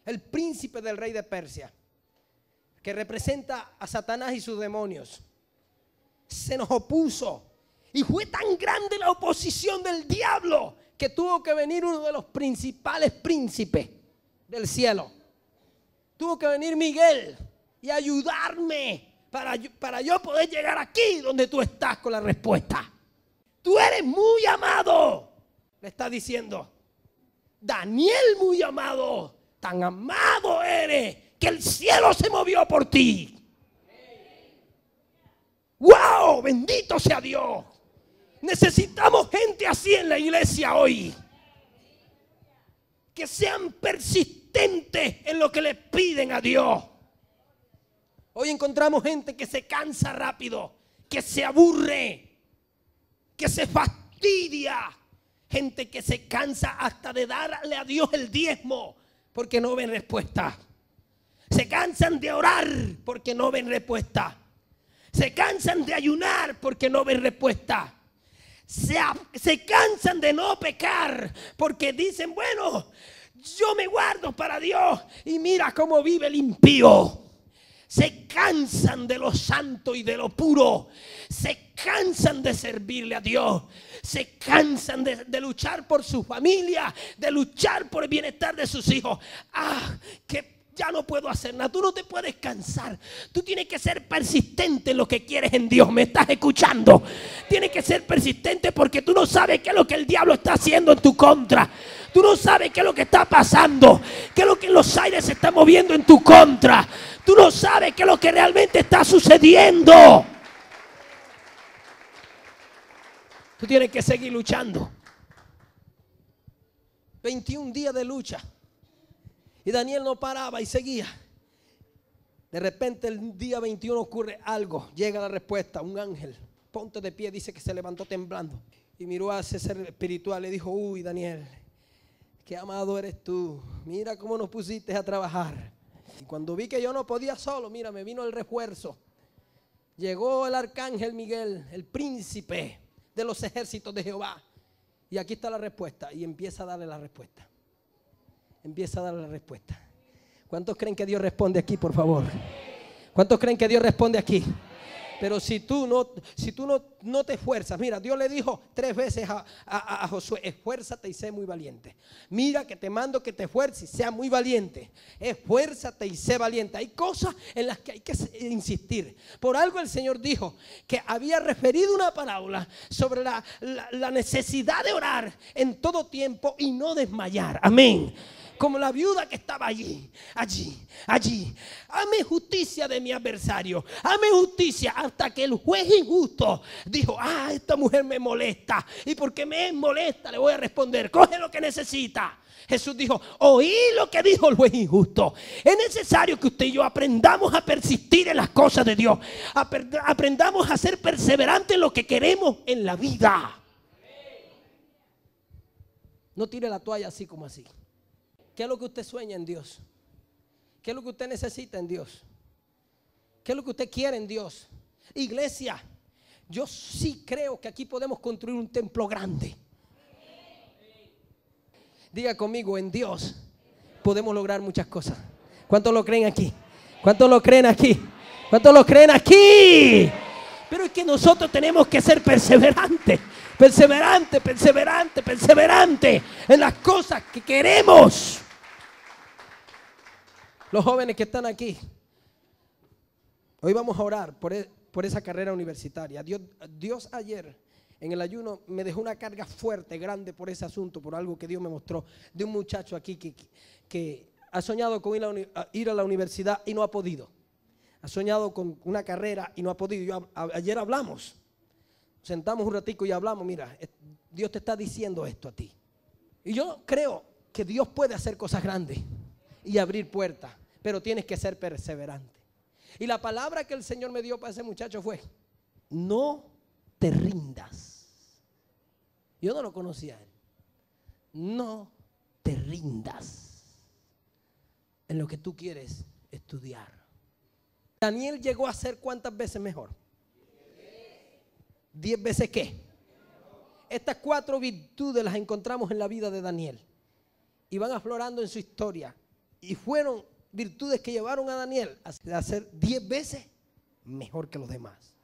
El príncipe del rey de Persia, que representa a Satanás y sus demonios, se nos opuso. Y fue tan grande la oposición del diablo que tuvo que venir uno de los principales príncipes del cielo. Tuvo que venir Miguel y ayudarme para yo poder llegar aquí donde tú estás con la respuesta. Tú eres muy amado, le está diciendo. Daniel, muy amado, tan amado eres que el cielo se movió por ti. ¡Wow! Bendito sea Dios. Necesitamos gente así en la iglesia hoy. Que sean persistentes en lo que le piden a Dios. Hoy encontramos gente que se cansa rápido, que se aburre, que se fastidia. Gente que se cansa hasta de darle a Dios el diezmo porque no ven respuesta. Se cansan de orar porque no ven respuesta. Se cansan de ayunar porque no ven respuesta. Se cansan de no pecar porque dicen, bueno, yo me guardo para Dios y mira cómo vive el impío. Se cansan de lo santo y de lo puro. Se cansan de servirle a Dios. Se cansan de luchar por su familia, de luchar por el bienestar de sus hijos. Que ya no puedo hacer nada. Tú no te puedes cansar. Tú tienes que ser persistente en lo que quieres en Dios. ¿Me estás escuchando? Tienes que ser persistente porque tú no sabes qué es lo que el diablo está haciendo en tu contra. Tú no sabes qué es lo que está pasando, qué es lo que en los aires se está moviendo en tu contra. Tú no sabes qué es lo que realmente está sucediendo. Tú tienes que seguir luchando. 21 días de lucha. Y Daniel no paraba y seguía. De repente el día 21 ocurre algo. Llega la respuesta, un ángel. Ponte de pie, dice que se levantó temblando. Y miró a ese ser espiritual. Le dijo, uy Daniel, qué amado eres tú. Mira cómo nos pusiste a trabajar. Y cuando vi que yo no podía solo, mira, me vino el refuerzo. Llegó el arcángel Miguel, el príncipe de los ejércitos de Jehová. Y aquí está la respuesta. Y empieza a darle la respuesta. Empieza a darle la respuesta. ¿Cuántos creen que Dios responde aquí, por favor? ¿Cuántos creen que Dios responde aquí? Pero si tú no te esfuerzas, mira, Dios le dijo 3 veces a Josué, esfuérzate y sé muy valiente. Mira que te mando que te esfuerces y sea muy valiente. Esfuérzate y sé valiente. Hay cosas en las que hay que insistir. Por algo el Señor dijo que había referido una parábola sobre la necesidad de orar en todo tiempo y no desmayar. Amén. Como la viuda que estaba allí. Hame justicia de mi adversario. Hame justicia hasta que el juez injusto dijo, esta mujer me molesta. Y porque me molesta le voy a responder. Coge lo que necesita. Jesús dijo, oí lo que dijo el juez injusto. Es necesario que usted y yo aprendamos a persistir en las cosas de Dios. Aprendamos a ser perseverantes en lo que queremos en la vida. No tire la toalla así como así. ¿Qué es lo que usted sueña en Dios? ¿Qué es lo que usted necesita en Dios? ¿Qué es lo que usted quiere en Dios? Iglesia, yo sí creo que aquí podemos construir un templo grande. Diga conmigo, en Dios podemos lograr muchas cosas. ¿Cuántos lo creen aquí? ¿Cuántos lo creen aquí? ¿Cuántos lo creen aquí? Pero es que nosotros tenemos que ser perseverantes. Perseverante en las cosas que queremos. Los jóvenes que están aquí, hoy vamos a orar por esa carrera universitaria. Dios ayer en el ayuno me dejó una carga fuerte, grande por ese asunto, por algo que Dios me mostró de un muchacho aquí que ha soñado con ir a la universidad y no ha podido. Ha soñado con una carrera y no ha podido. Ayer hablamos, sentamos un ratico y hablamos, mira, Dios te está diciendo esto a ti. Y yo creo que Dios puede hacer cosas grandes y abrir puertas, pero tienes que ser perseverante. Y la palabra que el Señor me dio para ese muchacho fue, no te rindas. Yo no lo conocía a él. No te rindas en lo que tú quieres estudiar. Daniel llegó a ser ¿cuántas veces mejor? 10 veces ¿qué? Estas 4 virtudes las encontramos en la vida de Daniel y van aflorando en su historia y fueron virtudes que llevaron a Daniel a ser 10 veces mejor que los demás.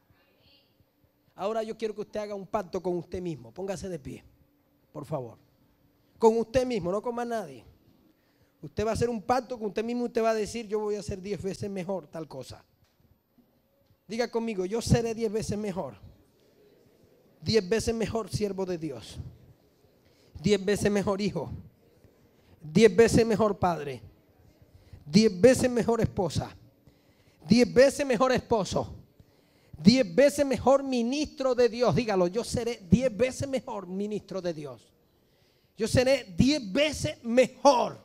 Ahora yo quiero que usted haga un pacto con usted mismo. Póngase de pie, por favor. Con usted mismo, no con más nadie. Usted va a hacer un pacto con usted mismo y usted va a decir, yo voy a hacer 10 veces mejor tal cosa. Diga conmigo, yo seré 10 veces mejor. 10 veces mejor siervo de Dios. 10 veces mejor hijo. 10 veces mejor padre. 10 veces mejor esposa. 10 veces mejor esposo. 10 veces mejor ministro de Dios. Dígalo, yo seré 10 veces mejor ministro de Dios. Yo seré 10 veces mejor.